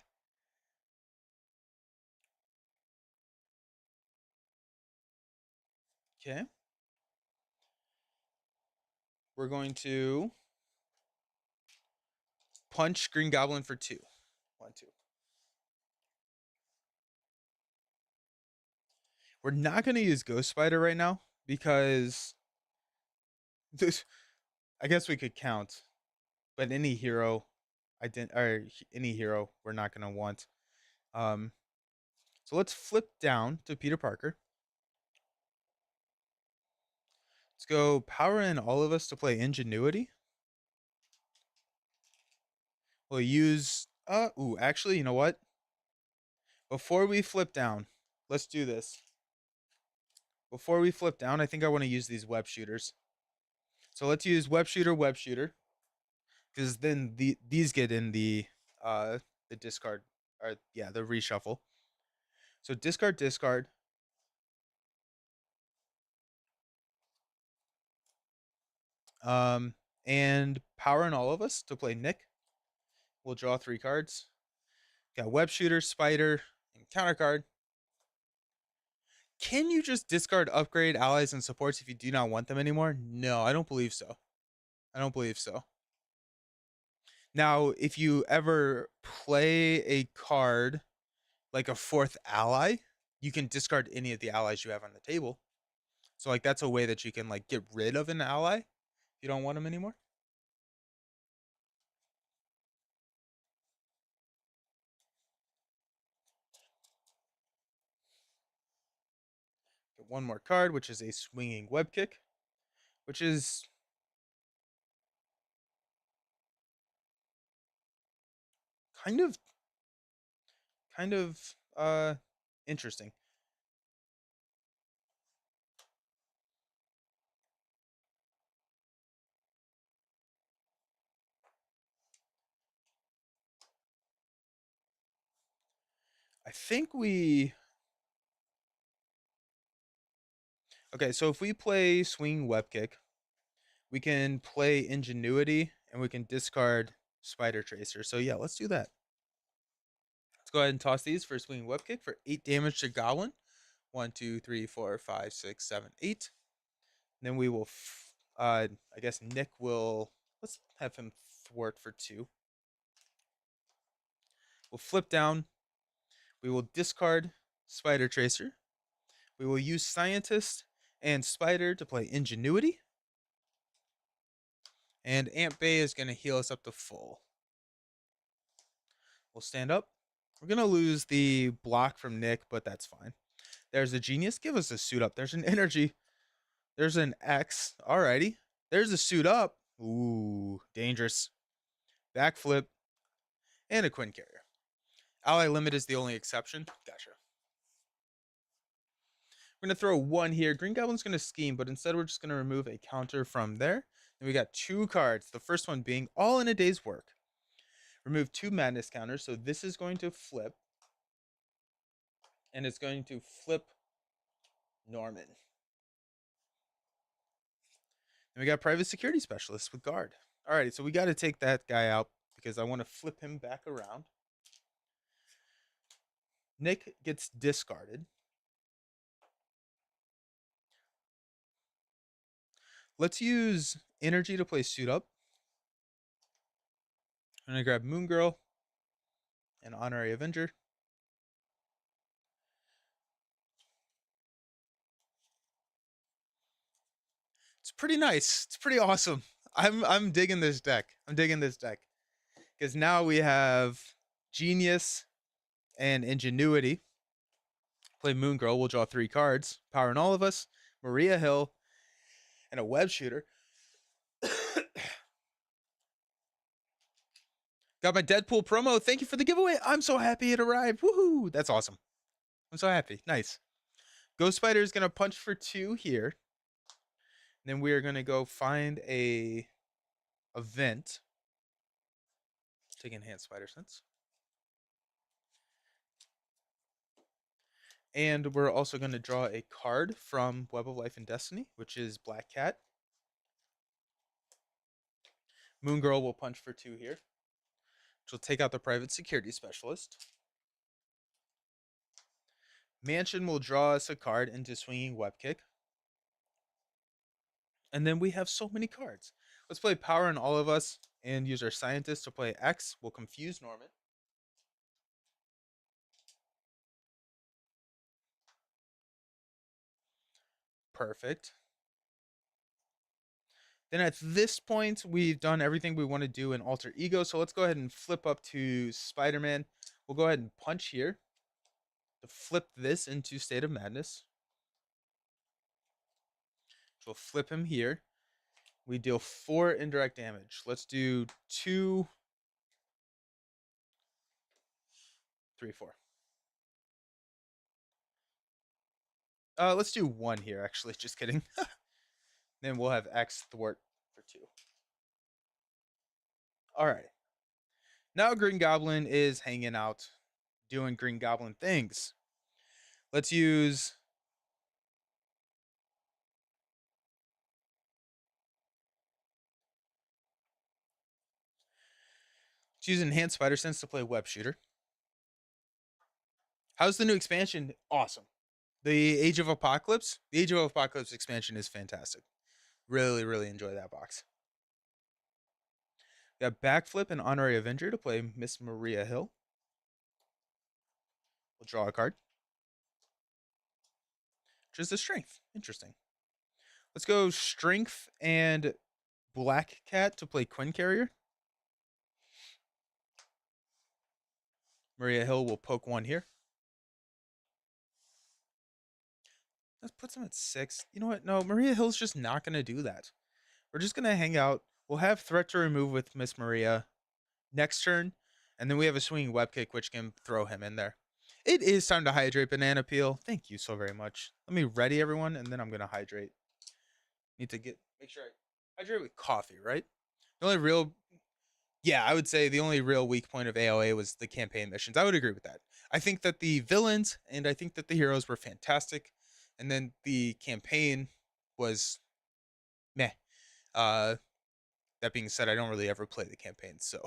Okay. We're going to punch Green Goblin for 2. 1, 2. We're not going to use Ghost Spider right now because this, I guess we could count, but any hero, any hero, we're not going to want. Um, so let's flip down to Peter Parker. Let's go power in all of us to play Ingenuity. We'll use. Actually, you know what? Before we flip down, let's do this. Before we flip down, I think I want to use these web shooters. So let's use web shooter, because then these get in the discard, or yeah, the reshuffle. So discard, um, and power in all of us to play Nick. We'll draw 3 cards. Got web shooter, spider, and counter card. Can you just discard upgrade allies and supports if you do not want them anymore? No, I don't believe so. I don't believe so. Now, if you ever play a card like a 4th ally, you can discard any of the allies you have on the table. So like that's a way that you can like get rid of an ally if you don't want them anymore. Get one more card, which is a swinging web kick, which is kind of kind of interesting. I think we Okay, so if we play swing web kick, we can play ingenuity and we can discard spider tracer. So yeah, let's do that. Let's go ahead and toss these for swing web kick for 8 damage to Goblin. 1, 2, 3, 4, 5, 6, 7, 8. And then we will, I guess Nick will, let's have him thwart for 2. We'll flip down. We will discard Spider Tracer. We will use Scientist and Spider to play Ingenuity. And Aunt Bay is going to heal us up to full. We'll stand up. We're going to lose the block from Nick, but that's fine. There's a Genius. Give us a suit up. There's an Energy. There's an X. Alrighty. There's a suit up. Ooh, dangerous. Backflip. And a Quinn Carrier. Ally limit is the only exception. Gotcha. We're going to throw 1 here. Green Goblin's going to scheme, but instead we're just going to remove a counter from there. And we got 2 cards. The first one being All in a Day's Work. Remove 2 madness counters. So this is going to flip. And it's going to flip Norman. And we got Private Security Specialist with Guard. Alrighty, so we got to take that guy out because I want to flip him back around. Nick gets discarded. Let's use Energy to play Suit Up. I'm going to grab Moon Girl and Honorary Avenger. It's pretty nice. It's pretty awesome. I'm digging this deck. I'm digging this deck. Because now we have Genius and Ingenuity. Play Moon Girl. We'll draw 3 cards. Power in all of us. Maria Hill. And a web shooter. Got my Deadpool promo. Thank you for the giveaway. I'm so happy it arrived. Woohoo. That's awesome. I'm so happy. Nice. Ghost Spider is going to punch for 2 here. Then we are going to go find a event. Take Enhanced Spider Sense. And we're also going to draw a card from Web of Life and Destiny, which is Black Cat. Moon Girl will punch for 2 here, which will take out the private security specialist. Mansion will draw us a card into Swinging Web Kick. And then we have so many cards. Let's play Power in All of Us and use our Scientist to play X. We'll confuse Norman. Perfect. Then at this point, we've done everything we want to do in Alter Ego. So let's go ahead and flip up to Spider-Man. We'll go ahead and punch here to flip this into State of Madness. So we'll flip him here. We deal 4 indirect damage. Let's do 2, 3, 4. Let's do 1 here, actually. Just kidding. Then we'll have X thwart for 2. All right. Now Green Goblin is hanging out, doing Green Goblin things. Let's use... Let's use Enhanced Spider Sense to play Web Shooter. How's the new expansion? Awesome. The Age of Apocalypse? The Age of Apocalypse expansion is fantastic. Really, really enjoy that box. Got Backflip and Honorary Avenger to play Miss Maria Hill. We'll draw a card. Which is the Strength. Interesting. Let's go Strength and Black Cat to play Quinn Carrier. Maria Hill will poke 1 here. Let's put some at 6. You know what? No, Maria Hill's just not going to do that. We're just going to hang out. We'll have Threat to Remove with Miss Maria next turn. And then we have a Swinging Web Kick, which can throw him in there. It is time to hydrate Banana Peel. Thank you so very much. Let me ready everyone, and then I'm going to hydrate. Need to make sure I hydrate with coffee, right? The only real... Yeah, I would say the only real weak point of AOA was the campaign missions. I would agree with that. I think that the villains and I think that the heroes were fantastic. And then the campaign was meh. That being said, I don't really ever play the campaign, so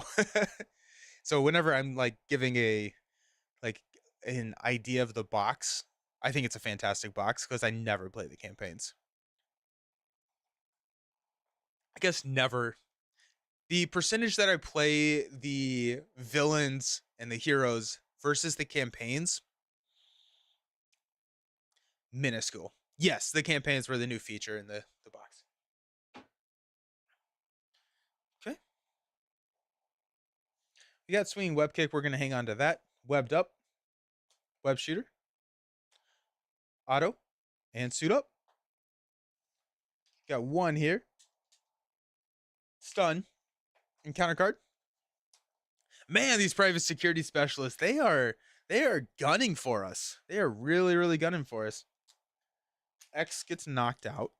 so whenever I'm like giving an idea of the box, I think it's a fantastic box because I never play the campaigns. I guess never. The percentage that I play the villains and the heroes versus the campaigns, minuscule. Yes, the campaigns were the new feature in the box. Okay. We got Swinging Web Kick. We're going to hang on to that. Webbed Up. Web Shooter. Auto. And Suit Up. Got 1 here. Stun. Encounter card. Man, these private security specialists, they are gunning for us. They are really, really gunning for us. X gets knocked out.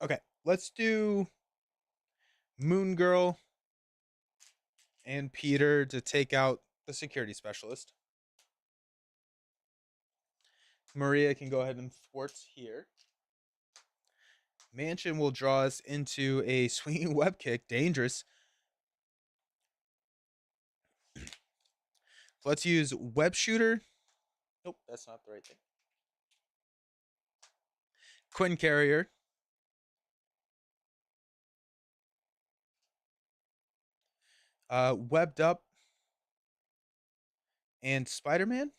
Okay, let's do Moon Girl and Peter to take out the security specialist. Maria can go ahead and thwart here. Mansion will draw us into a Swinging Web Kick. Dangerous. Let's use Web Shooter. Nope, that's not the right thing. Quinn Carrier. Webbed Up and Spider-Man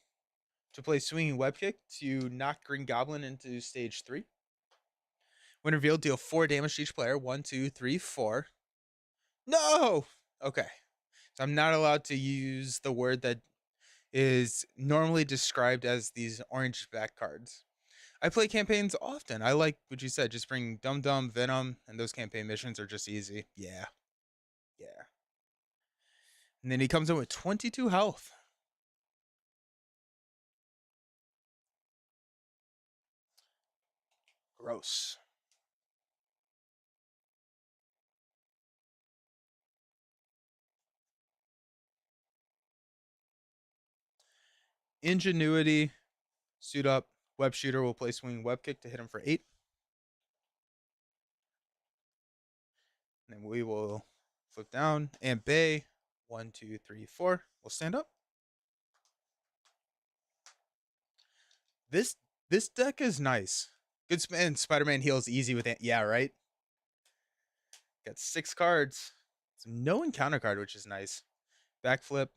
to play Swinging Web Kick to knock Green Goblin into stage 3. When revealed, deal 4 damage to each player. 1, 2, 3, 4. No! Okay. So I'm not allowed to use the word that is normally described as these orange back cards. I play campaigns often. I like what you said. Just bring Dum Dum, Venom, and those campaign missions are just easy. Yeah. Yeah. And then he comes in with 22 health. Gross. Ingenuity Suit up. Web shooter will play swing web kick to hit him for 8. And then we will flip down and bay. 1, 2, 3, 4. We'll stand up. This this deck is nice. Good and Spider-Man heals easy with it. Yeah, right. Got 6 cards. So no encounter card, which is nice. Backflip.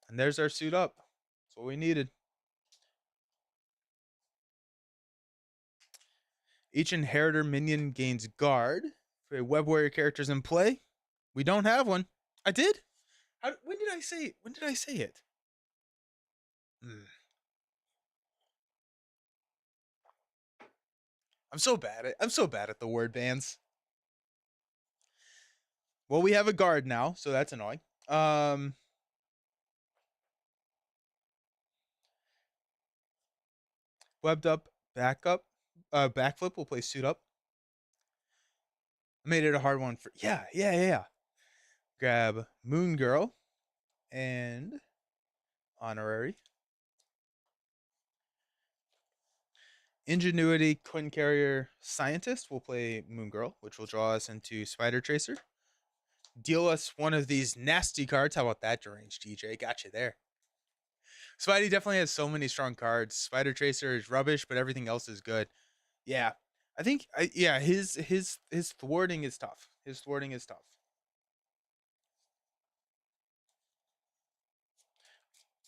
And there's our suit up. That's what we needed. Each inheritor minion gains guard. For web warrior characters in play. We don't have one. I did? When did I say it? When did I say it? I'm so bad at the word bands. Well, we have a guard now, so that's annoying. Webbed up, backflip. We'll play suit up. I made it a hard one for yeah. Grab Moon Girl and honorary. Ingenuity, Coin Carrier, Scientist will play Moon Girl, which will draw us into Spider Tracer. Deal us one of these nasty cards. How about that, Deranged DJ? Got you there. Spidey definitely has so many strong cards. Spider Tracer is rubbish, but everything else is good. Yeah, I think his thwarting is tough. His thwarting is tough.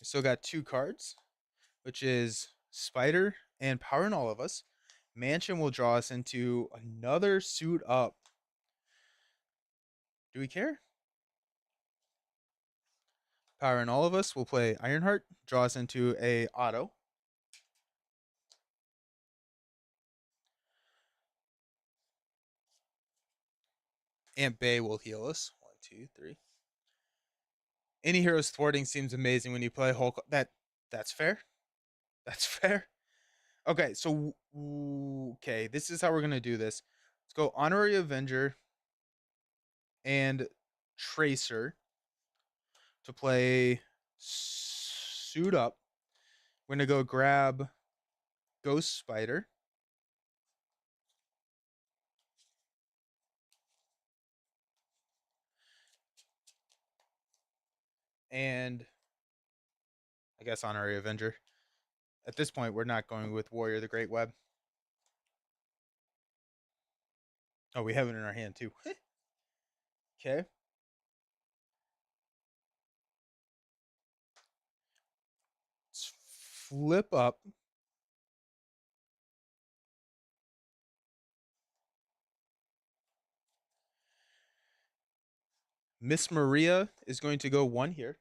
We still got 2 cards, which is Spider and Power in All of Us. Mansion will draw us into another suit up. Do we care? Power in All of Us will play Ironheart, draw us into a auto. Aunt Bay will heal us. 1, 2, 3. Any hero's thwarting seems amazing when you play Hulk. That's fair. That's fair. Okay, so this is how we're gonna do this. Let's go Honorary Avenger and Tracer to play suit up. We're gonna go grab Ghost Spider. And I guess Honorary Avenger. At this point, we're not going with Warrior the Great Web. Oh, we have it in our hand too. Okay. Let's flip up. Miss Maria is going to go 1 here.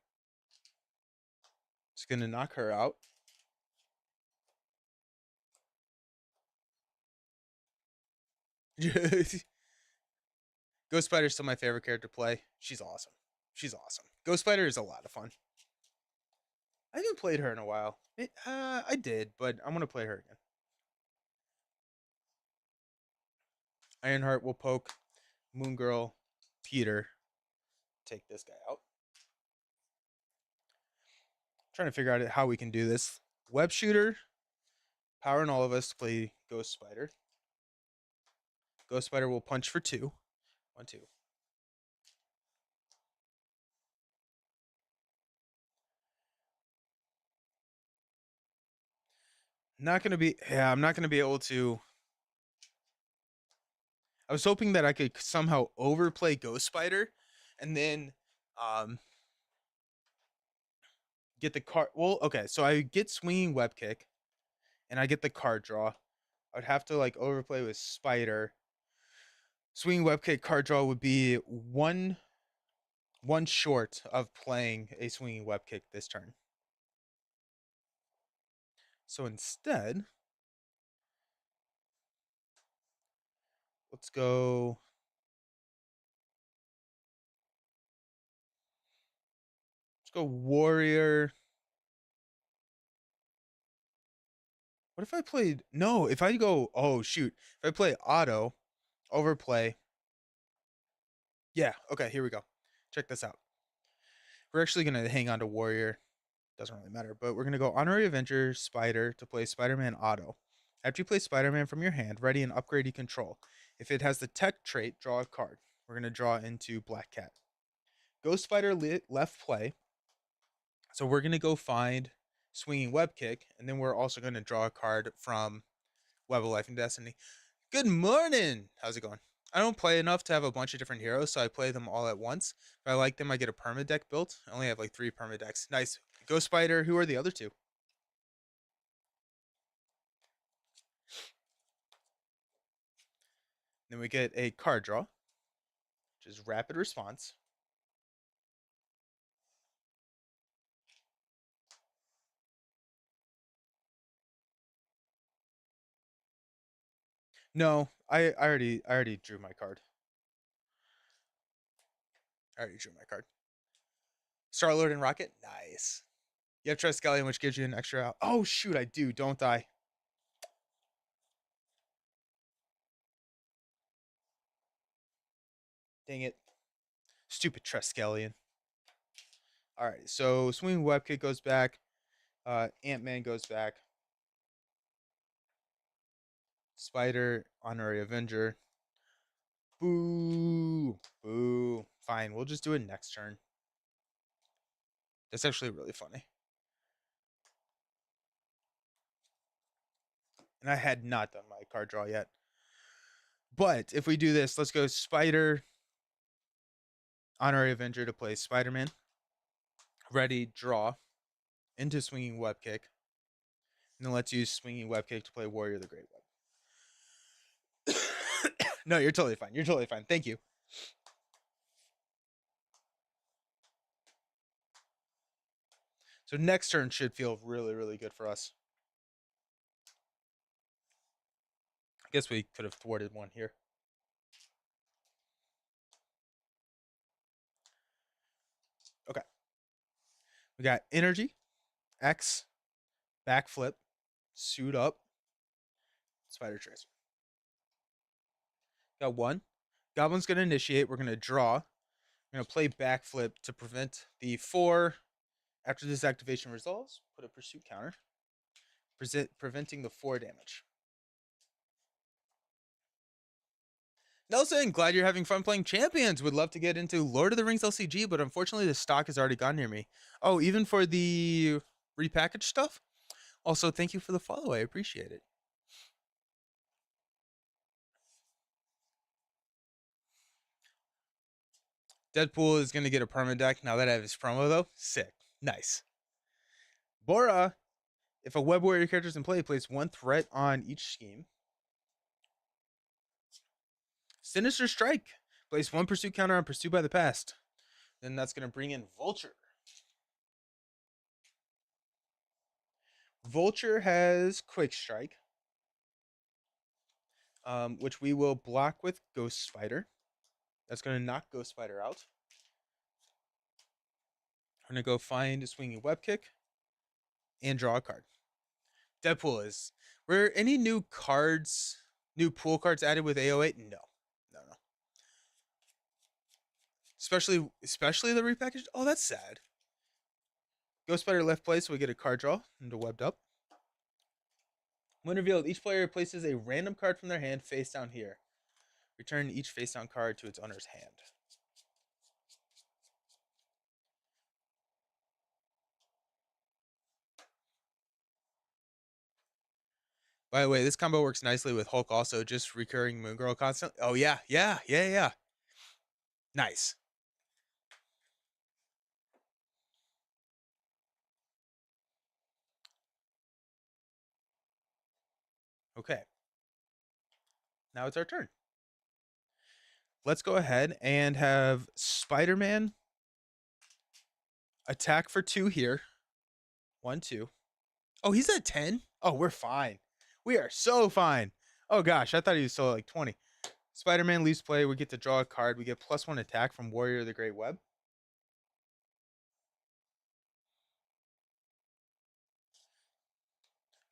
It's going to knock her out. Ghost Spider is still my favorite character to play. She's awesome. She's awesome. Ghost Spider is a lot of fun. I haven't played her in a while. I did, but I'm going to play her again. Ironheart will poke Moon Girl, Peter. Take this guy out. Trying to figure out how we can do this. Web Shooter, Power in All of Us to play Ghost Spider. Ghost Spider will punch for 2. 1, 2. Not going to be... Yeah, I'm not going to be able to... I was hoping that I could somehow overplay Ghost Spider and then get the card. Well, okay, so I get Swinging Web Kick and I get the card draw. I would have to like overplay with Spider. Swinging Web Kick card draw would be one short of playing a Swinging Web Kick this turn. So instead, let's go. Let's go Warrior. What if I played? No, if I go. Oh shoot! If I play Auto, overplay. Yeah. Okay. Here we go. Check this out. We're actually gonna hang on to Warrior. Doesn't really matter, but we're going to go Honorary Avenger Spider to play Spider-Man Auto. After you play Spider-Man from your hand, ready and upgrade you control. If it has the tech trait, draw a card. We're going to draw into Black Cat. Ghost Spider left play. So we're going to go find Swinging Web Kick, and then we're also going to draw a card from Web of Life and Destiny. Good morning! How's it going? I don't play enough to have a bunch of different heroes, so I play them all at once. If I like them, I get a perma deck built. I only have like 3 perma decks. Nice. Ghost Spider, who are the other 2? Then we get a card draw, which is Rapid Response. No, I already drew my card. I already drew my card. Star-Lord and Rocket? Nice. You have Triskelion, which gives you an extra out. Oh, shoot, I do. Don't die. Dang it. Stupid Triskelion. Alright, so Swinging Web Kick goes back. Ant-Man goes back. Spider, Honorary Avenger. Boo. Boo. Fine, we'll just do it next turn. That's actually really funny. And I had not done my card draw yet. But if we do this, let's go Spider, Honorary Avenger to play Spider-Man. Ready, draw into Swinging Web Kick. And then let's use Swinging Web Kick to play Warrior of the Great Web. No, you're totally fine. You're totally fine. Thank you. So next turn should feel really, really good for us. I guess we could have thwarted one here. Okay. We got Energy, X, Backflip, Suit Up, Spider Tracer. Got 1. Goblin's going to initiate. We're going to draw. We're going to play Backflip to prevent the 4. After this activation resolves, put a Pursuit counter, preventing the 4 damage. Nelson, glad you're having fun playing Champions. Would love to get into Lord of the Rings LCG, but unfortunately the stock has already gone near me. Oh, even for the repackaged stuff? Also, thank you for the follow. I appreciate it. Deadpool is going to get a perma deck now that I have his promo, though. Sick. Nice. Bora, if a Web Warrior character is in play, place 1 threat on each scheme. Sinister Strike. Place 1 pursuit counter on Pursued by the Past. Then that's going to bring in Vulture. Vulture has Quick Strike, which we will block with Ghost Spider. That's going to knock Ghost Spider out. We're going to go find a Swinging Web Kick and draw a card. Deadpool is. Were any new cards, new pool cards added with AO8? No. Especially the repackaged. Oh, that's sad. Ghost Spider left play, so we get a card draw into Webbed Up. When revealed, each player places a random card from their hand face down here. Return each face down card to its owner's hand. By the way, this combo works nicely with Hulk also, just recurring Moon Girl constantly. Oh, yeah. Nice. Okay. Now it's our turn. Let's go ahead and have Spider-Man attack for 2 here. 1, 2. Oh, he's at 10? Oh, we're fine. We are so fine. Oh, gosh. I thought he was still at like 20. Spider-Man leaves play. We get to draw a card. We get +1 attack from Warrior of the Great Web.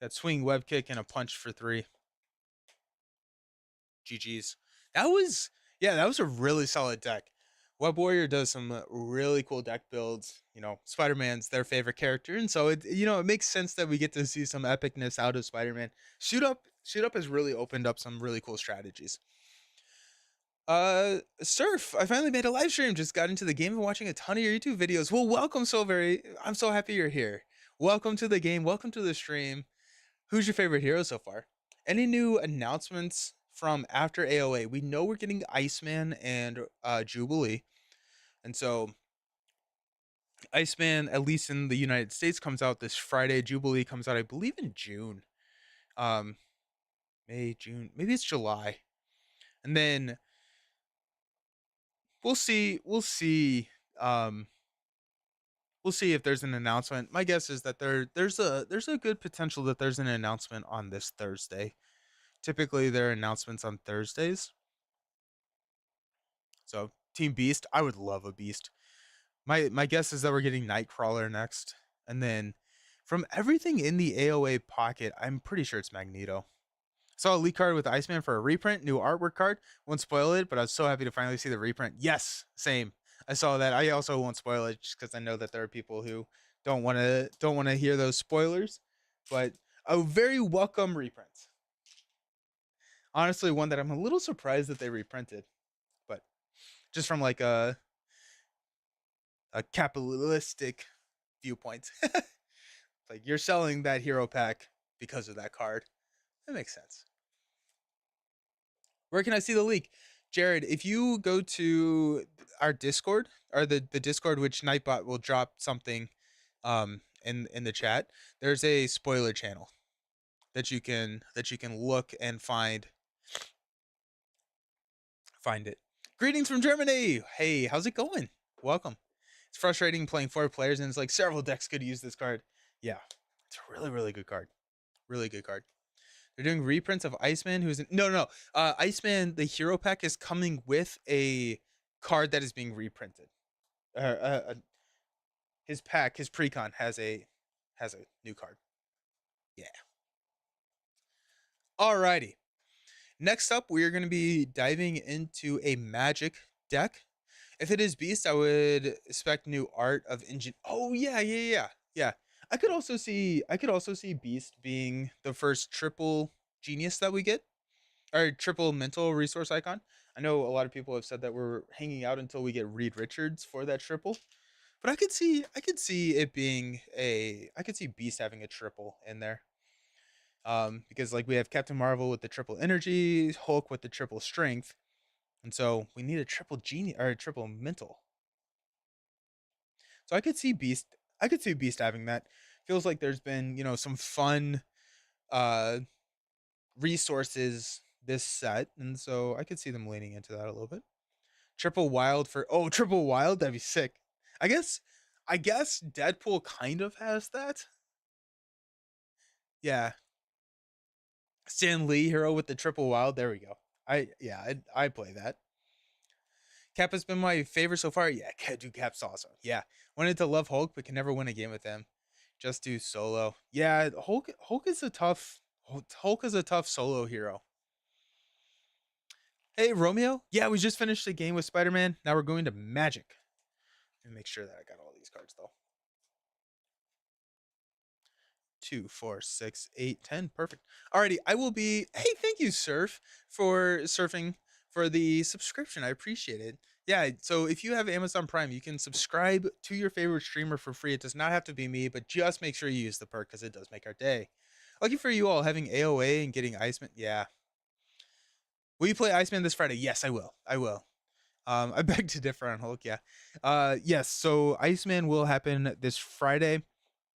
That swing web kick and a punch for 3. GG's. That was a really solid deck. Web Warrior does some really cool deck builds. You know, Spider-Man's their favorite character, and so it makes sense that we get to see some epicness out of Spider-Man. Shoot up has really opened up some really cool strategies. Surf, I finally made a live stream. Just got into the game and watching a ton of your YouTube videos. Well, welcome, I'm so happy you're here. Welcome to the game. Welcome to the stream. Who's your favorite hero so far? Any new announcements from after AOA? We know we're getting Iceman and Jubilee. And so Iceman, at least in the United States, comes out this Friday. Jubilee comes out, I believe, in June. Um, May, June, maybe it's July. And then we'll see. We'll see if there's an announcement. My guess is that there's a good potential that there's an announcement on this Thursday. Typically, there are announcements on Thursdays. So Team Beast, I would love a Beast. My guess is that we're getting Nightcrawler next, and then from everything in the AOA pocket, I'm pretty sure it's Magneto. Saw a leak card with Iceman for a reprint, new artwork card. Won't spoil it, but I was so happy to finally see the reprint. Yes, same. I saw that. I also won't spoil it just because I know that there are people who don't want to hear those spoilers. But a very welcome reprint. Honestly, one that I'm a little surprised that they reprinted, but just from like a capitalistic viewpoint. Like you're selling that hero pack because of that card. That makes sense. Where can I see the leak? Jared, if you go to our Discord or the Discord, which Nightbot will drop something in the chat, there's a spoiler channel that you can look and find it. Greetings from Germany. Hey, how's it going? Welcome. It's frustrating playing 4 players and it's like several decks could use this card. Yeah. It's a really, really good card. Really good card. They're doing reprints of Iceman, who's no. Iceman, the hero pack is coming with a card that is being reprinted. His pack, his precon has a new card. Yeah. Alrighty. Next up, we are going to be diving into a magic deck. If it is Beast, I would expect new art of engine. Oh yeah. I could also see Beast being the first triple genius that we get, or triple mental resource icon. I know a lot of people have said that we're hanging out until we get Reed Richards for that triple, but I could see it being I could see Beast having a triple in there. Because like we have Captain Marvel with the triple energy, Hulk with the triple strength, and so we need a triple genius or a triple mental. So I could see Beast. I could see Beast having that. Feels like there's been some fun uh resources this set, and so I could see them leaning into that a little bit. Triple wild for triple wild, that'd be sick. I guess Deadpool kind of has that. Yeah. Stan Lee hero with the triple wild. There we go. I play that. Cap has been my favorite so far. Yeah, dude, Cap's awesome. Yeah. Wanted to love Hulk, but can never win a game with him. Just do solo. Yeah, Hulk is a tough solo hero. Hey, Romeo. Yeah, we just finished a game with Spider-Man. Now we're going to Magic. Let me make sure that I got all these cards, though. 2, 4, 6, 8, 10. Perfect. Alrighty, I will be... Hey, thank you, Surf, for surfing for the subscription. I appreciate it. Yeah, so if you have Amazon Prime, you can subscribe to your favorite streamer for free. It does not have to be me, but just make sure you use the perk because it does make our day. Lucky for you all having AOA and getting Iceman. Yeah. Will you play Iceman this Friday? Yes, I will. I beg to differ on Hulk, yeah. Yes, so Iceman will happen this Friday.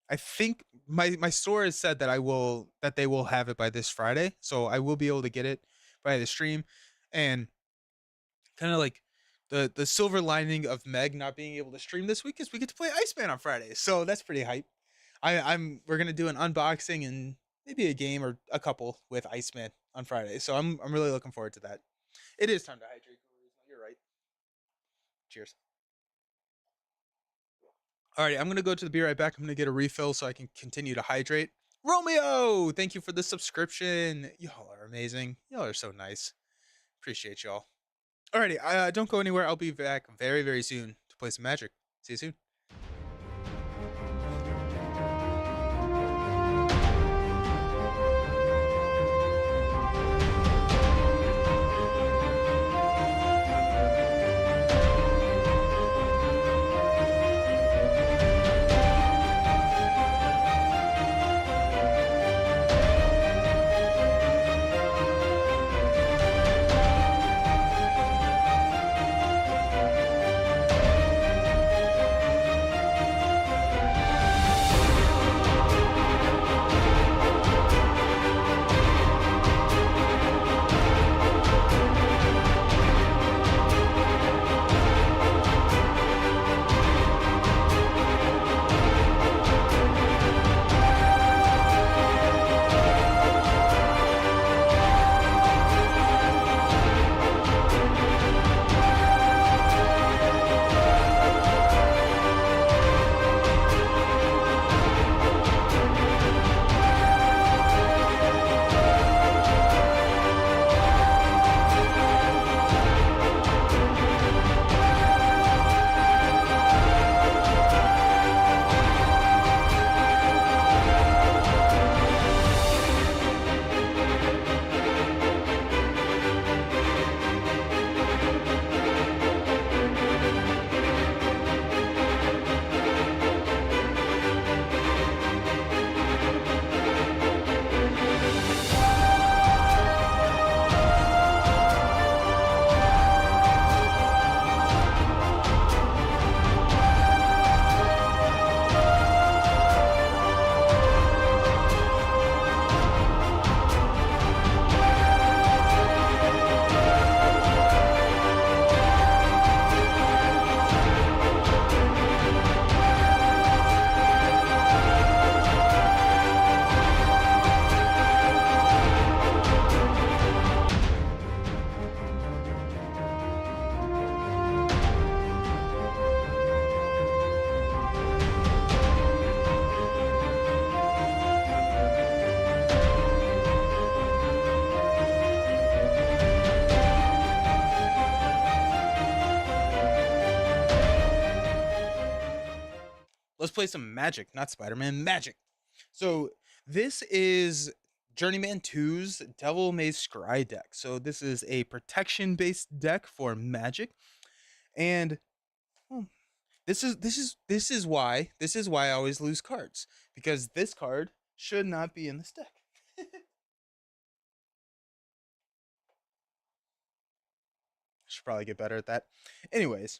I think my store has said that they will have it by this Friday, so I will be able to get it by the stream. And kind of like the silver lining of Meg not being able to stream this week is we get to play Iceman on Friday. So that's pretty hype. We're gonna do an unboxing and maybe a game or a couple with Iceman on Friday. So I'm really looking forward to that. It is time to hydrate. You're right. Cheers. All right, I'm gonna go to the be right back. I'm gonna get a refill so I can continue to hydrate. Romeo, thank you for the subscription. Y'all are amazing. Y'all are so nice. Appreciate y'all. Alrighty, don't go anywhere. I'll be back very, very soon to play some Magic. See you soon. Let's play some Magic, not Spider-Man, Magic. So this is Journeyman 2's Devil May Scry deck. So this is a protection-based deck for Magic, and well, this is why I always lose cards, because this card should not be in this deck. Should probably get better at that. Anyways,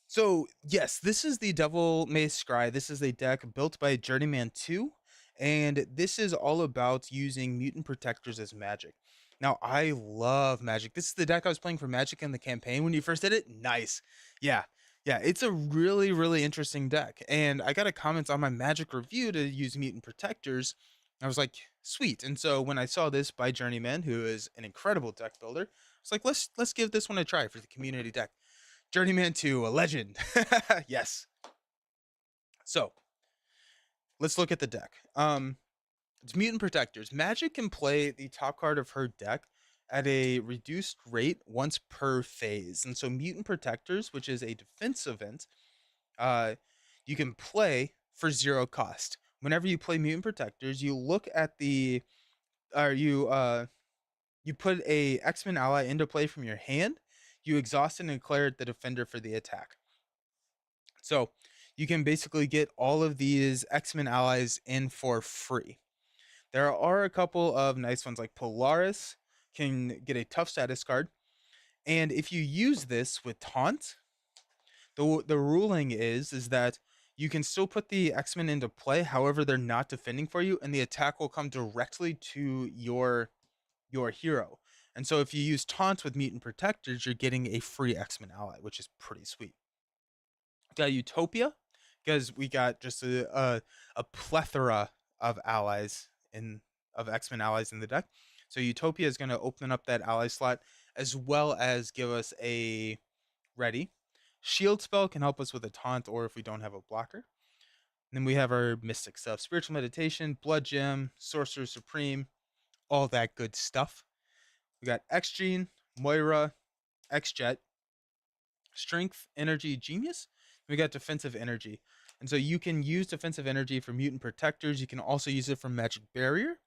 so yes, this is the Devil May Scry. This is a deck built by Journeyman 2, and this is all about using mutant protectors as magic. Now, I love magic. This is the deck I was playing for Magic in the campaign when you first did it. Nice. Yeah. Yeah, it's a really, really interesting deck. And I got a comment on my Magic review to use mutant protectors. I was like, sweet. And so when I saw this by Journeyman, who is an incredible deck builder, I was like, let's give this one a try for the community deck. Journeyman 2, a legend. Yes. So let's look at the deck. It's Mutant Protectors. Magic can play the top card of her deck at a reduced rate once per phase. And so Mutant Protectors, which is a defense event, you can play for 0 cost. Whenever you play Mutant Protectors, you look at the or you put a X-Men ally into play from your hand, you exhaust and declare the defender for the attack. So you can basically get all of these X-Men allies in for free. There are a couple of nice ones, like Polaris can get a tough status card. And if you use this with Taunt, the ruling is that you can still put the X-Men into play, however, they're not defending for you, and the attack will come directly to your hero. And so if you use Taunt with Mutant Protectors, you're getting a free X-Men ally, which is pretty sweet. Got Utopia, because we got just a plethora of allies of X-Men allies in the deck. So Utopia is going to open up that ally slot, as well as give us a ready. Shield spell can help us with a taunt, or if we don't have a blocker. And then we have our mystic stuff: Spiritual Meditation, Blood Gem, Sorcerer Supreme, all that good stuff. We got X-Gene, Moira, X Jet, Strength, Energy, Genius. We got Defensive Energy. And so you can use Defensive Energy for Mutant Protectors. You can also use it for Magic Barrier.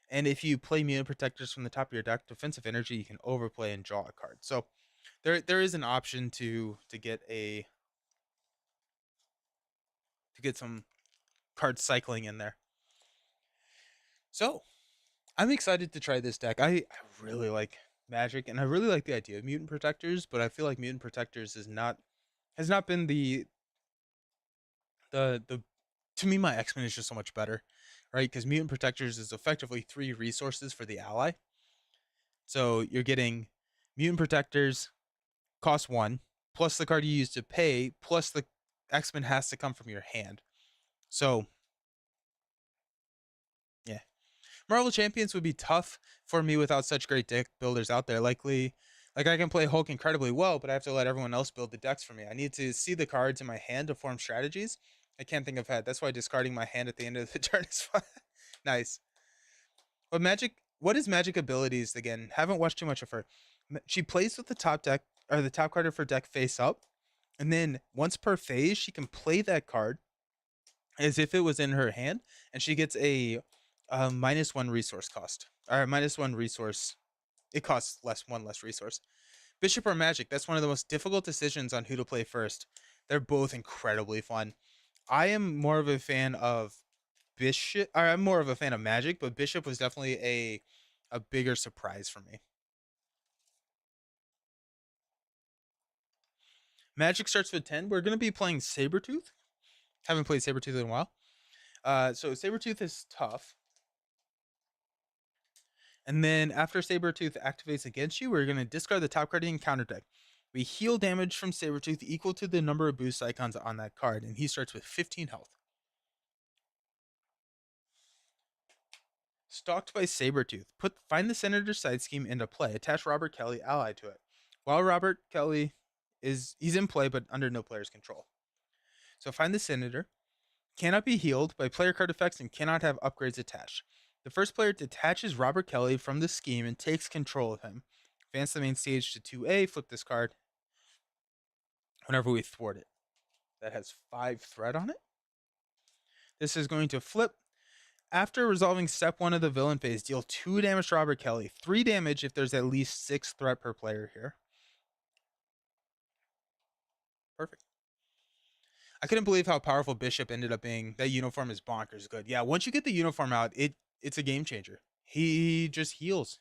And if you play Mutant Protectors from the top of your deck, Defensive Energy, you can overplay and draw a card. So there is an option to get some card cycling in there. So I'm excited to try this deck. I really like Magic, and I really like the idea of Mutant Protectors, but I feel like Mutant Protectors has not been the to me, my X-Men is just so much better, right? Because Mutant Protectors is effectively 3 resources for the ally. So you're getting Mutant Protectors, cost 1, plus the card you use to pay, plus the X-Men has to come from your hand. So, yeah. Marvel Champions would be tough for me without such great deck builders out there. Likely, like I can play Hulk incredibly well, but I have to let everyone else build the decks for me. I need to see the cards in my hand to form strategies. I can't think of that. That's why discarding my hand at the end of the turn is fun. Nice. But Magic, what is Magic abilities again? Haven't watched too much of her. She plays with the top deck or the top card of her deck face up, and then once per phase, she can play that card as if it was in her hand, and she gets a -1 resource cost or -1 resource. It costs one less resource. Bishop or Magic? That's one of the most difficult decisions on who to play first. They're both incredibly fun. I am more of a fan of Bishop. Or I'm more of a fan of Magic, but Bishop was definitely a bigger surprise for me. Magic starts with 10. We're gonna be playing Sabertooth. Haven't played Sabertooth in a while. So Sabertooth is tough. And then after Sabertooth activates against you, we're going to discard the top card in counter deck. We heal damage from Sabertooth equal to the number of boost icons on that card, and he starts with 15 health. Stalked by Sabertooth. Find the Senator's side scheme into play. Attach Robert Kelly allied to it. While Robert Kelly he's in play but under no player's control. So find the Senator. Cannot be healed by player card effects and cannot have upgrades attached. The first player detaches Robert Kelly from the scheme and takes control of him. Advance the main stage to 2A, flip this card whenever we thwart it. That has 5 threat on it. This is going to flip. After resolving step 1 of the villain phase, deal 2 damage to Robert Kelly, 3 damage if there's at least 6 threat per player here. Perfect. I couldn't believe how powerful Bishop ended up being. That uniform is bonkers good. Yeah, once you get the uniform out, it's a game changer. He just heals.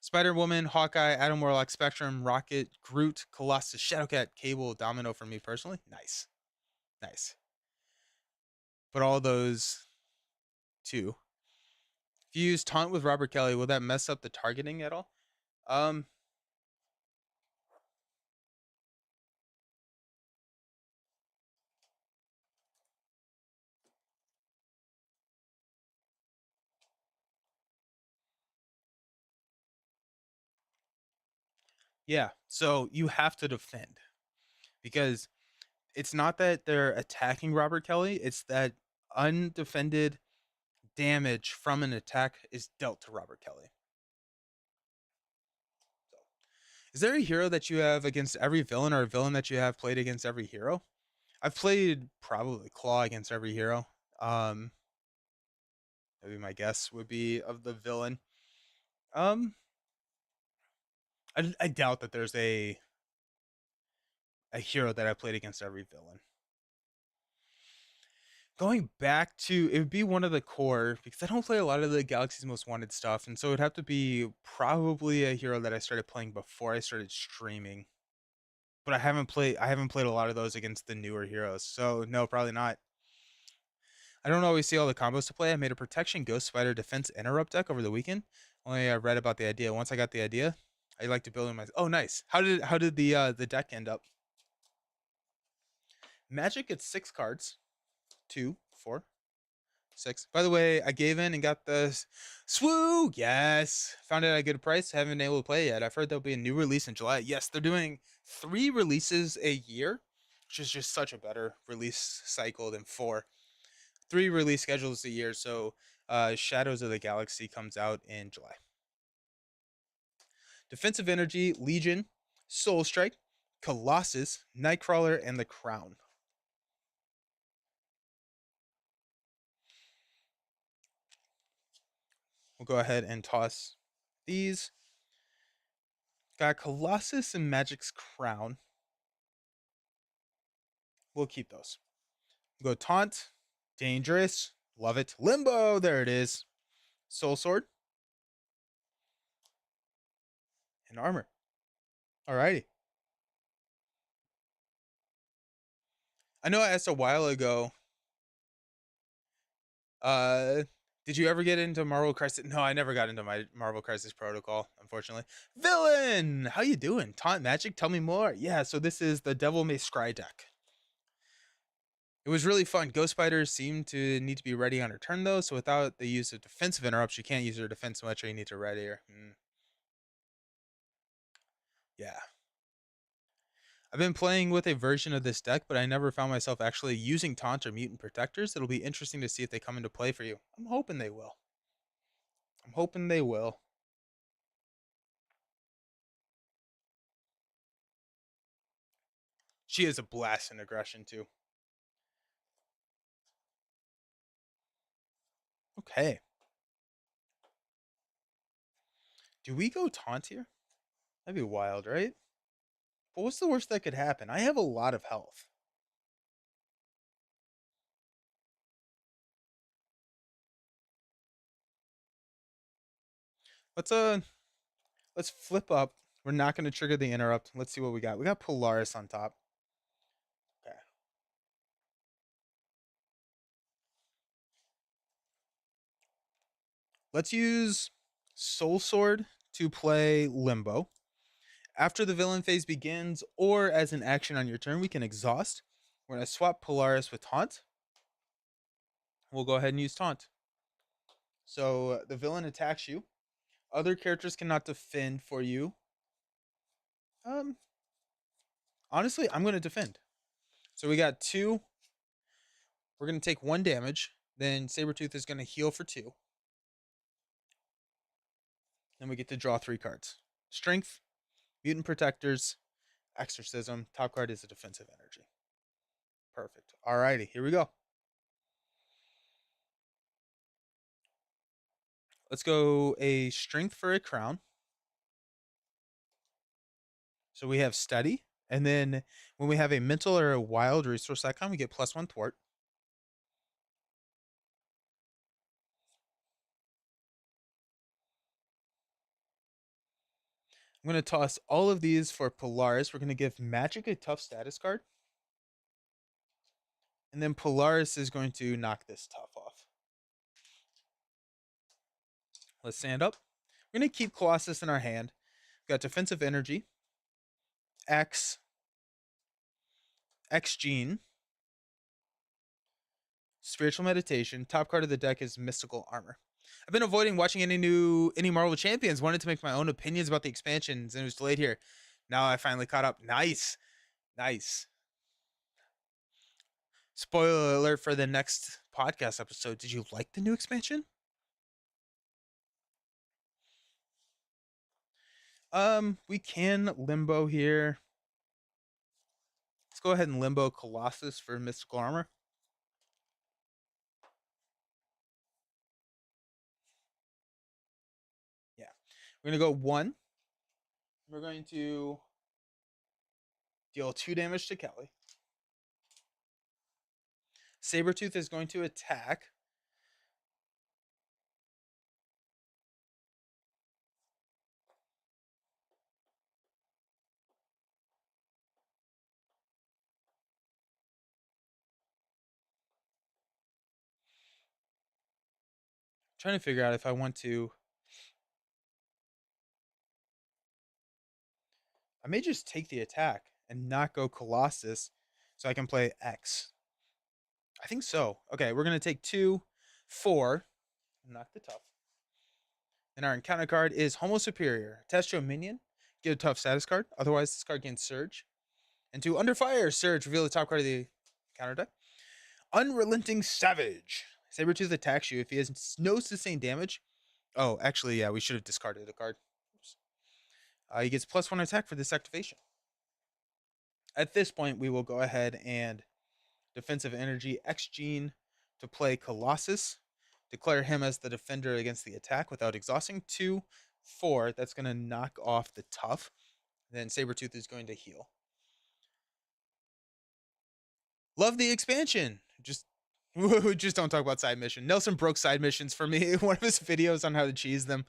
Spider-Woman, Hawkeye, Adam Warlock, Spectrum, Rocket, Groot, Colossus, Shadowcat, Cable, Domino for me personally. Nice. Nice. But all those two. If you use Taunt with Robert Kelly, will that mess up the targeting at all? Um, yeah. So you have to defend because it's not that they're attacking Robert Kelly, it's that undefended damage from an attack is dealt to Robert Kelly. So, is there a hero that you have against every villain or a villain that you have played against every hero? I've played probably Claw against every hero. Um, maybe my guess would be of the villain. Um, I doubt that there's a hero that I played against every villain. Going back to it would be one of the core because I don't play a lot of the Galaxy's Most Wanted stuff, and so it'd have to be probably a hero that I started playing before I started streaming. But I haven't played a lot of those against the newer heroes. So no, probably not. I don't always see all the combos to play. I made a protection Ghost Spider defense interrupt deck over the weekend. Only I read about the idea. Once I got the idea, I like to build in my oh nice. How did the deck end up? Magic gets 6 cards. 2, 4, 6. By the way, I gave in and got the swoo. Yes, found it at a good price. Haven't been able to play yet. I've heard there'll be a new release in July. Yes, they're doing 3 releases a year, which is just such a better release cycle than 4. 3 release schedules a year. So, Shadows of the Galaxy comes out in July. Defensive Energy, Legion, Soul Strike, Colossus, Nightcrawler, and the Crown. We'll go ahead and toss these. Got Colossus and Magic's Crown. We'll keep those. We'll go Taunt, Dangerous, love it. Limbo, there it is. Soul Sword, and Armor. Alrighty. I know I asked a while ago, uh, did you ever get into Marvel Crisis? No, I never got into my Marvel Crisis Protocol, unfortunately. Villain, how you doing? Taunt Magic, tell me more. Yeah, so this is the Devil May Scry deck. It was really fun. Ghost Spiders seem to need to be ready on her turn, though, so without the use of defensive interrupts, you can't use her defense much, or you need to ready her. Yeah. I've been playing with a version of this deck, but I never found myself actually using Taunt or Mutant Protectors. It'll be interesting to see if they come into play for you. I'm hoping they will. I'm hoping they will. She is a blast in aggression, too. Okay. Do we go Taunt here? That'd be wild, right? But what's the worst that could happen? I have a lot of health. Let's let's flip up. We're not going to trigger the interrupt. Let's see what we got. We got Polaris on top. Okay. Let's use Soul Sword to play Limbo. After the villain phase begins, or as an action on your turn, we can exhaust. We're going to swap Polaris with Taunt. We'll go ahead and use Taunt. So the villain attacks you. Other characters cannot defend for you. Um, Honestly, I'm going to defend. So we got 2. We're going to take 1 damage. Then Sabertooth is going to heal for 2. Then we get to draw 3 cards. Strength, Mutant Protectors, Exorcism. Top card is a defensive energy. Perfect. Alrighty, here we go. Let's go a Strength for a Crown. So we have Steady. And then when we have a Mental or a Wild resource icon, we get +1 Thwart. I'm going to toss all of these for Polaris. We're going to give Magic a tough status card. And then Polaris is going to knock this tough off. Let's stand up. We're going to keep Colossus in our hand. We've got Defensive Energy, X Gene, Spiritual Meditation. Top card of the deck is Mystical Armor. I've been avoiding watching any Marvel Champions. Wanted to make my own opinions about the expansions, and it was delayed here. Now I finally caught up. Nice. Spoiler alert for the next podcast episode. Did you like the new expansion? We can Limbo here. Let's go ahead and Limbo Colossus for Mystical Armor. Yeah. We're going to go 1. We're going to deal 2 damage to Kelly. Sabertooth is going to attack. Trying to figure out if I want to. I may just take the attack and not go Colossus so I can play X. I think so. Okay, we're going to take 2, 4, knock the tough. And our encounter card is Homo Superior. Attach to a minion, get a tough status card. Otherwise, this card gains Surge. And to Under Fire, Surge, reveal the top card of the counter deck. Unrelenting Savage. Sabertooth attacks you if he has no sustained damage. Oh, actually, yeah, we should have discarded a card. He gets +1 attack for this activation. At this point, we will go ahead and defensive energy X Gene to play Colossus. Declare him as the defender against the attack without exhausting. 2, 4. That's going to knock off the tough. Then Sabertooth is going to heal. Love the expansion. Just don't talk about side mission. Nelson broke side missions for me. One of his videos on how to cheese them.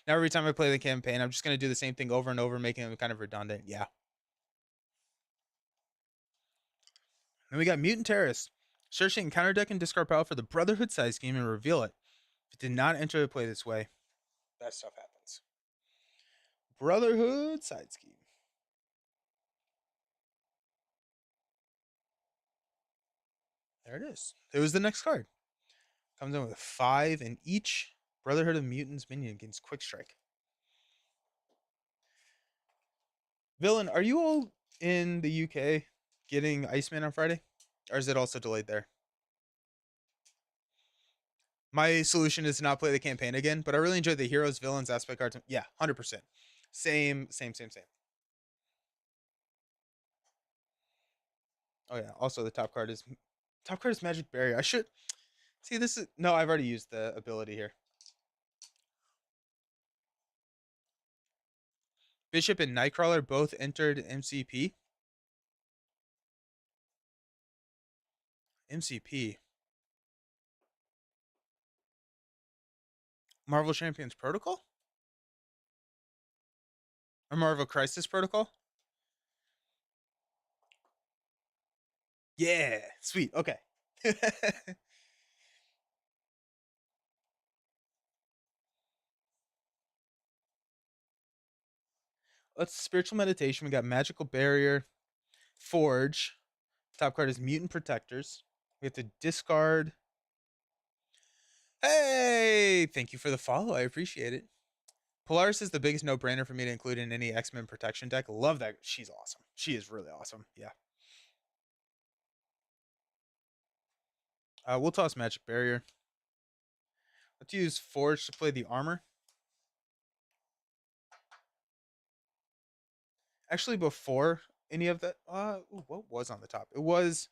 Now every time I play the campaign, I'm just going to do the same thing over and over, making them kind of redundant. Yeah. Then we got Mutant Terrorist. Search and counter deck and discard pile for the Brotherhood side scheme and reveal it. If it did not enter the play this way, bad stuff happens. Brotherhood side scheme. There it is. It was the next card. Comes in with 5 in each Brotherhood of Mutants minion against Quick Strike. Villain, are you all in the UK getting Iceman on Friday? Or is it also delayed there? My solution is to not play the campaign again, but I really enjoyed the heroes, villains, aspect cards. Yeah, 100%. Same. Oh yeah, also the top card is Magic Barrier. I should see this is no, I've already used the ability here. Bishop and Nightcrawler both entered MCP. MCP. Marvel Champions Protocol? Or Marvel Crisis Protocol? Yeah, sweet. Okay. Let's spiritual meditation. We got Magical Barrier, Forge. Top card is Mutant Protectors. We have to discard. Hey, thank you for the follow. I appreciate it. Polaris is the biggest no-brainer for me to include in any X-Men protection deck. Love that. She's awesome. She is really awesome. Yeah. We'll toss Magic Barrier. Let's use Forge to play the armor. Actually, before any of that, what was on the top? It was.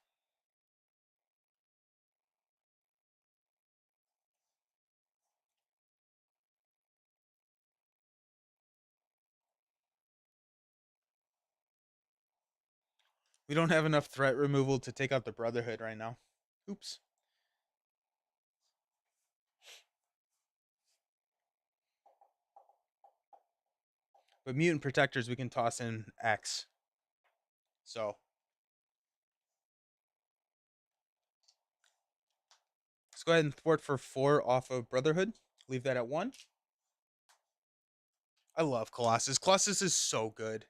We don't have enough threat removal to take out the Brotherhood right now. Oops. But Mutant Protectors, we can toss in X. So. Let's go ahead and thwart for 4 off of Brotherhood. Leave that at 1. I love Colossus. Colossus is so good.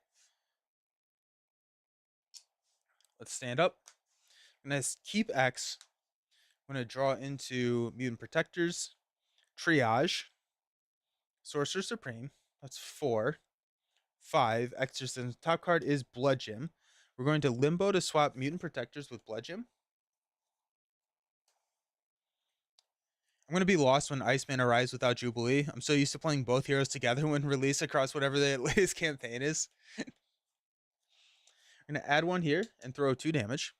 Let's stand up. I'm going to keep X. I'm going to draw into Mutant Protectors. Triage. Sorcerer Supreme. That's 4. 5. Exorcism. Top card is Blood Gem. We're going to Limbo to swap Mutant Protectors with Blood Gem. I'm going to be lost when Iceman arrives without Jubilee. I'm so used to playing both heroes together when released across whatever the latest campaign is. I'm going to add 1 here and throw 2 damage.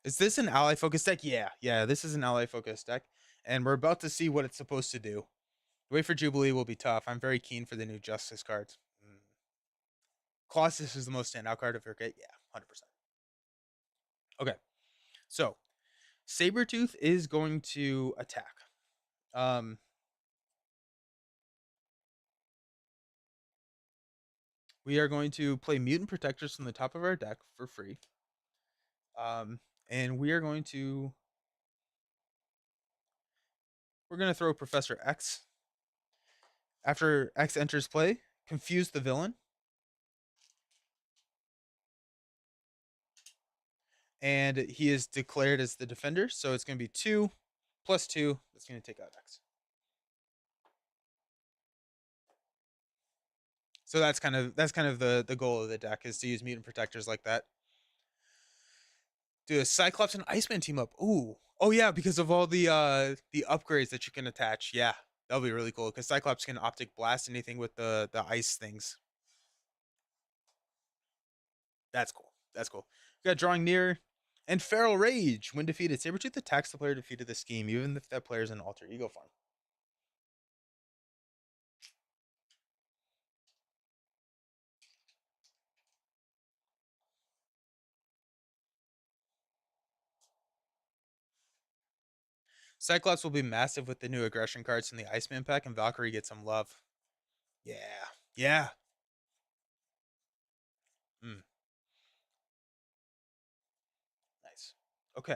Is this an ally focused deck? Yeah, this is an ally focused deck. And we're about to see what it's supposed to do. The wait for Jubilee will be tough. I'm very keen for the new Justice cards. Colossus is the most standout card of your kit. Yeah, 100%. Okay, so Sabertooth is going to attack. We are going to play Mutant Protectors from the top of our deck for free. And we're going to throw Professor X. After X enters play, confuse the villain. And he is declared as the defender, so it's going to be 2 plus 2. That's going to take out X. So that's kind of the goal of the deck, is to use Mutant Protectors like that. Do a Cyclops and Iceman team up. Ooh. Oh yeah, because of all the upgrades that you can attach. Yeah, that'll be really cool, because Cyclops can Optic Blast anything with the ice things. That's cool. That's cool. We got Drawing Near and Feral Rage. When defeated, Sabertooth attacks the player defeated the scheme, even if that player is in alter ego form. Cyclops will be massive with the new aggression cards from the Iceman pack, and Valkyrie gets some love. Yeah. Yeah. Mm, nice. Okay.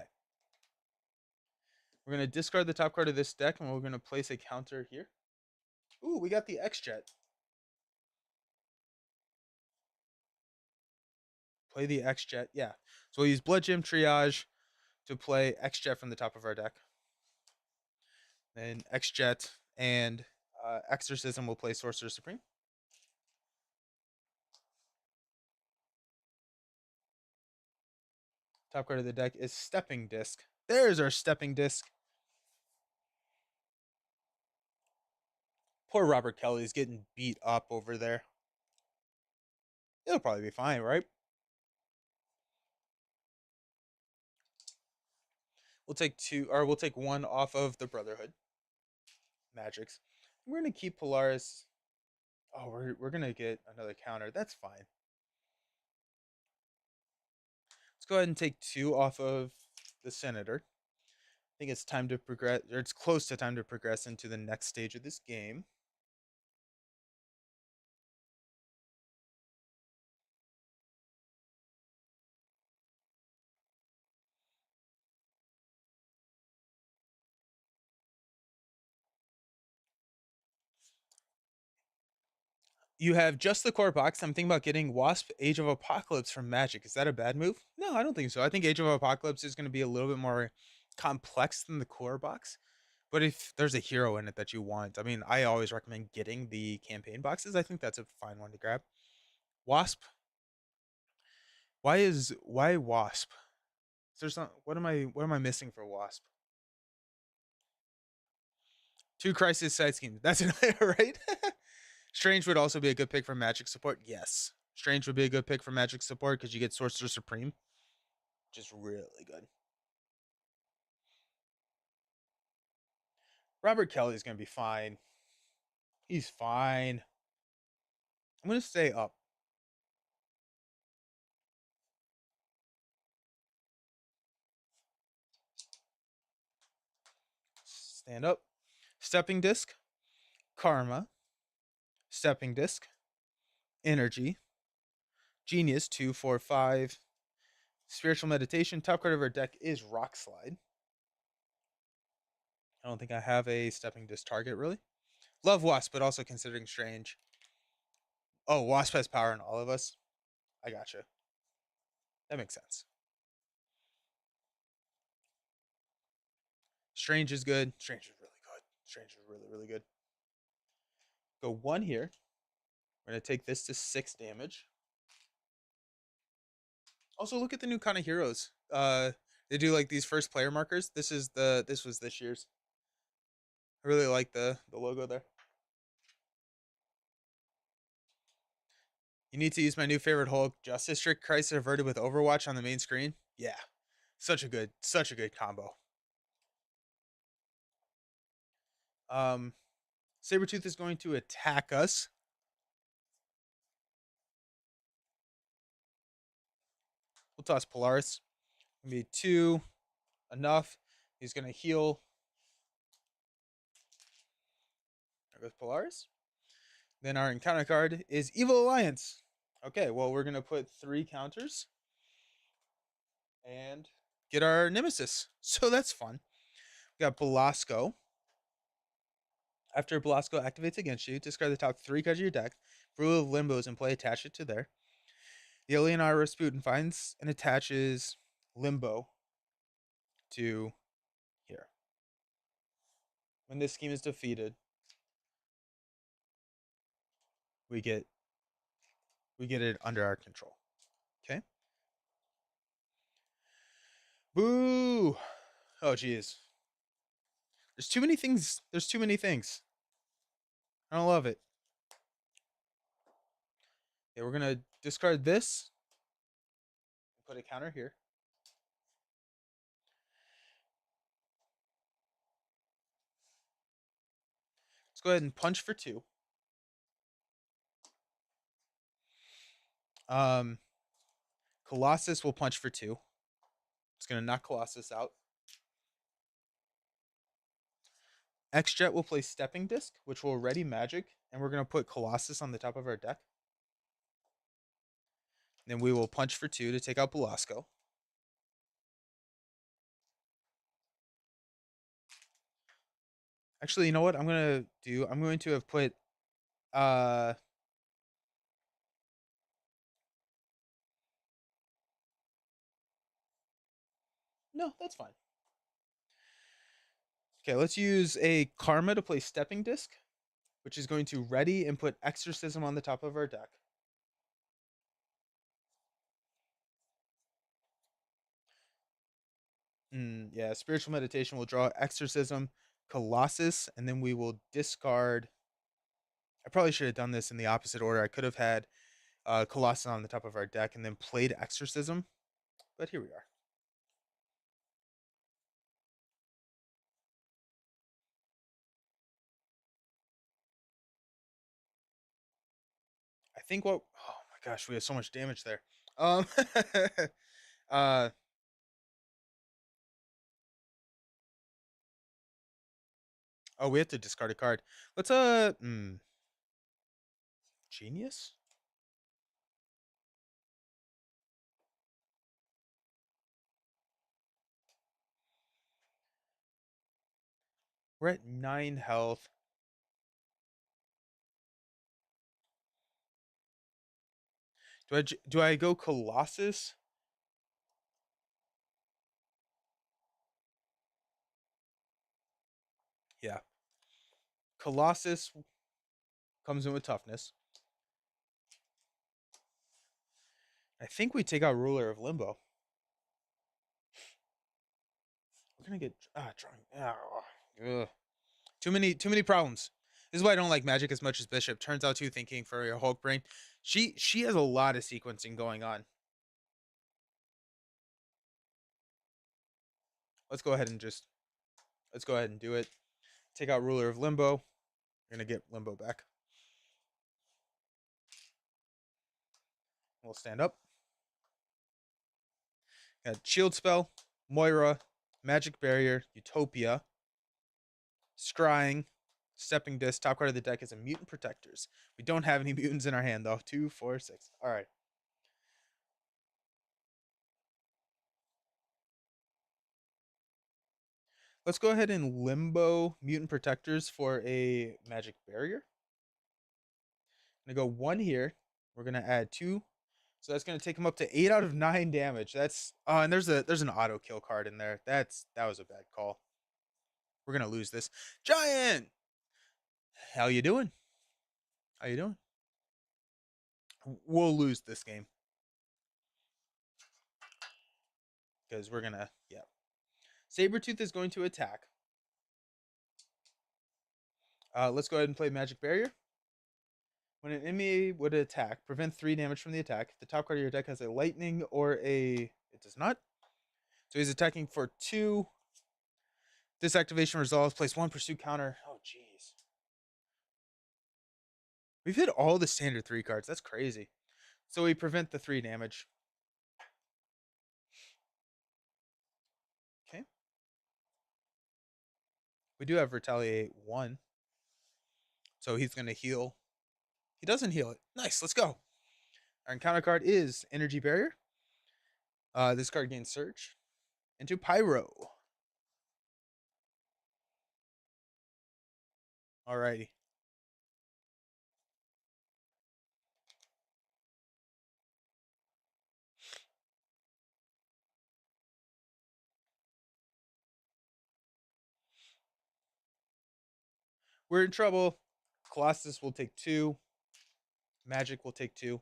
We're going to discard the top card of this deck, and we're going to place a counter here. Ooh, we got the X-Jet. Play the X-Jet. Yeah. So we'll use Blood Gym Triage to play X-Jet from the top of our deck. Then X-Jet and Exorcism will play Sorcerer Supreme. Top card of the deck is Stepping Disc. There's our Stepping Disc. Poor Robert Kelly's getting beat up over there. It'll probably be fine, right? We'll take two, or we'll take one off of the Brotherhood. Magics. We're gonna keep Polaris. Oh, we're gonna get another counter. That's fine. Let's go ahead and take two off of the Senator. I think it's time to progress, or it's close to time to progress into the next stage of this game. You have just the core box. I'm thinking about getting Wasp Age of Apocalypse from Magic. Is that a bad move? No, I don't think so. I think Age of Apocalypse is going to be a little bit more complex than the core box. But if there's a hero in it that you want, I mean, I always recommend getting the campaign boxes. I think that's a fine one to grab. Wasp. Why Wasp? Is there some what am I missing for Wasp? Two Crisis side schemes. That's it, right? Strange would also be a good pick for Magic support. Yes. Strange would be a good pick for Magic support because you get Sorcerer Supreme, which is really good. Robert Kelly's going to be fine. He's fine. I'm going to stay up. Stand up. Stepping Disc. Karma. Stepping Disc. Energy. Genius 2, 4, 5. Spiritual Meditation. Top card of our deck is Rock Slide. I don't think I have a Stepping Disc target really. Love Wasp, but also considering Strange. Oh, Wasp has power in all of us. I gotcha. That makes sense. Strange is good. Strange is really good. Strange is really, really good. Go one here. We're going to take this to 6 damage. Also, look at the new kind of heroes. They do like these first player markers. This was this year's. I really like the logo there. You need to use my new favorite Hulk, Justice Trick Crisis Averted with Overwatch on the main screen. Yeah. Such a good combo. Sabertooth is going to attack us. We'll toss Polaris. Maybe 2 enough. He's going to heal. There goes Polaris. Then our encounter card is Evil Alliance. Okay, well, we're going to put 3 counters and get our Nemesis. So that's fun. We got Belasco. After Belasco activates against you, discard the top 3 cards of your deck, Rule of Limbos, and play attach it to there. The Alienara Rasputin finds and attaches Limbo to here. When this scheme is defeated, we get it under our control. Okay. Boo! Oh geez. There's too many things. There's too many things. I don't love it. Okay, we're gonna discard this. put a counter here. Let's go ahead and punch for 2. Colossus will punch for 2. It's going to knock Colossus out. X-Jet will play Stepping Disc, which will ready magic, and we're going to put Colossus on the top of our deck. Then we will punch for 2 to take out Belasco. Actually, you know what I'm going to do? I'm going to have put... No, that's fine. Okay, let's use a Karma to play Stepping Disc, which is going to ready and put Exorcism on the top of our deck. Yeah, Spiritual Meditation will draw Exorcism, Colossus, and then we will discard... I probably should have done this in the opposite order. I could have had Colossus on the top of our deck and then played Exorcism, but here we are. I think what... Oh my gosh, we have so much damage there. uh, oh, we have to discard a card. Let's Genius? We're at 9 health. Do I go Colossus? Yeah. Colossus comes in with toughness. I think we take out Ruler of Limbo. We're gonna get drawing. Too many problems. This is why I don't like Magic as much as Bishop. Turns out too, thinking for your Hulk brain. She has a lot of sequencing going on. Let's go ahead and do it. Take out Ruler of Limbo. We're gonna get Limbo back. We'll stand up. Got Shield Spell, Moira, Magic Barrier, Utopia, Scrying, Stepping Disc. Top card of the deck is a Mutant Protectors. We don't have any mutants in our hand though. 2, 4, 6. All right. Let's go ahead and Limbo Mutant Protectors for a Magic Barrier. I'm gonna go 1 here. We're gonna add 2, so that's gonna take him up to 8 out of 9 damage. That's and there's an auto kill card in there. That was a bad call. We're gonna lose this. Giant, how you doing? How you doing? We'll lose this game because we're gonna Sabertooth is going to attack. Let's go ahead and play Magic Barrier. When an enemy would attack, prevent 3 damage from the attack. If the top card of your deck has a lightning or it does not. So he's attacking for 2. This activation resolves. Place 1 pursuit counter. Oh, jeez. We've hit all the standard 3 cards. That's crazy. So we prevent the 3 damage. Okay. We do have Retaliate 1. So he's going to heal. He doesn't heal it. Nice. Let's go. Our encounter card is Energy Barrier. This card gains Surge into Pyro. Alrighty. We're in trouble. Colossus will take 2. Magic will take 2.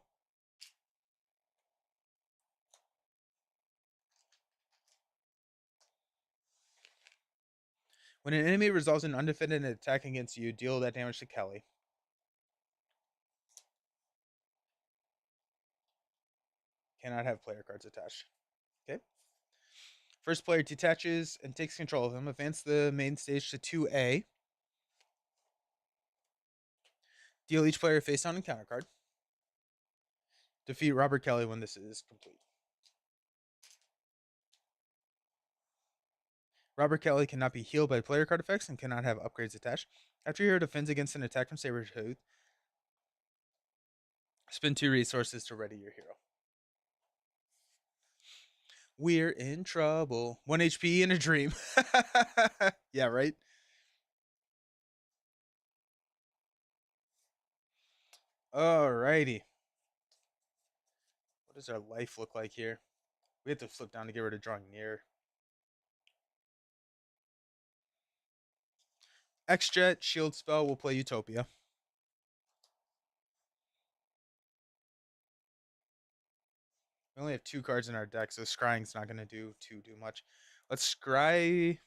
When an enemy resolves an undefended attack against you, deal that damage to Kelly. Cannot have player cards attached. Okay. First player detaches and takes control of him. Advance the main stage to 2A. Deal each player a face down encounter card. Defeat Robert Kelly when this is complete. Robert Kelly cannot be healed by player card effects and cannot have upgrades attached. After your hero defends against an attack from Sabertooth, spend 2 resources to ready your hero. We're in trouble. 1 HP in a dream. Yeah, right? Alrighty. What does our life look like here? We have to flip down to get rid of drawing near. X-Jet, Shield Spell, we'll play Utopia. We only have 2 cards in our deck, so Scrying's not going to do too much. Let's scry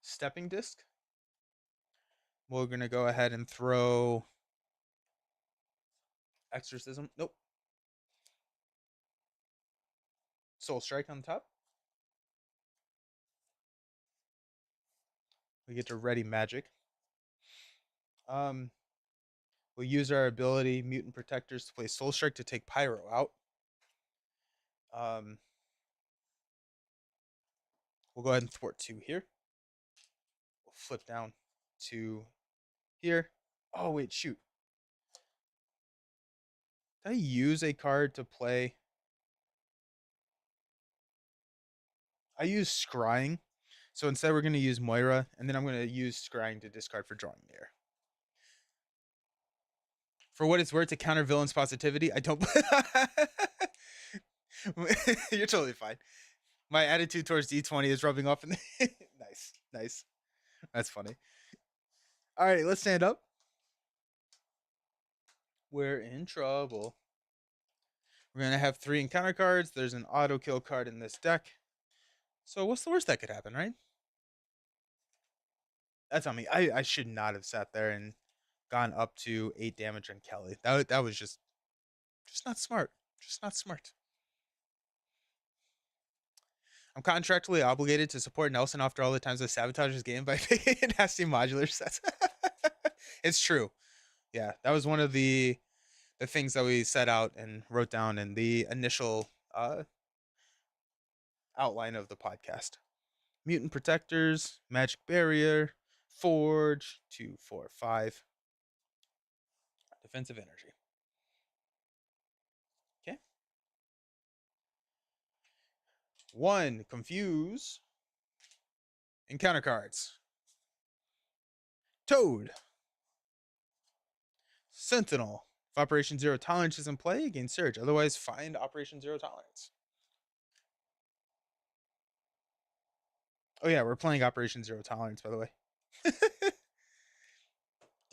Stepping Disc. We're going to go ahead and throw Exorcism. Nope. Soul Strike on top. We get to ready magic. We'll use our ability, Mutant Protectors, to play Soul Strike to take Pyro out. We'll go ahead and thwart 2 here. We'll flip down to here. Oh, wait, shoot. Did I use a card to play? I use Scrying. So instead we're going to use Moira, and then I'm going to use Scrying to discard for drawing near. For what it's worth, to counter villain's positivity, I don't... You're totally fine. My attitude towards D20 is rubbing off. Nice, nice. That's funny. All right, let's stand up. We're in trouble. We're going to have 3 encounter cards. There's an auto kill card in this deck. So what's the worst that could happen, right? That's on me. I should not have sat there and gone up to 8 damage on Kelly. That was just not smart. Just not smart. I'm contractually obligated to support Nelson after all the times I sabotage his game by picking nasty modular sets. It's true. Yeah, that was one of the things that we set out and wrote down in the initial outline of the podcast. Mutant Protectors, Magic Barrier, Forge, 2, 4, 5. Defensive Energy. Okay. 1, Confuse. Encounter cards. Toad. Sentinel. If Operation Zero Tolerance is in play, gain Surge. Otherwise, find Operation Zero Tolerance. Oh yeah, we're playing Operation Zero Tolerance, by the way.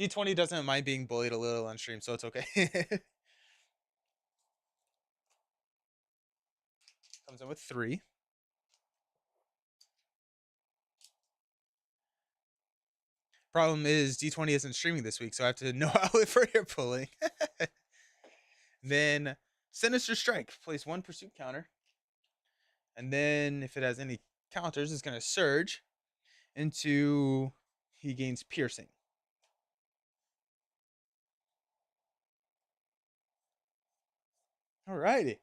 D20 doesn't mind being bullied a little on stream, so it's okay. Comes in with 3. Problem is, D20 isn't streaming this week, so I have to know how for your pulling. Then, Sinister Strike. Place 1 pursuit counter. And then, if it has any counters, it's going to surge into... He gains Piercing. Alrighty.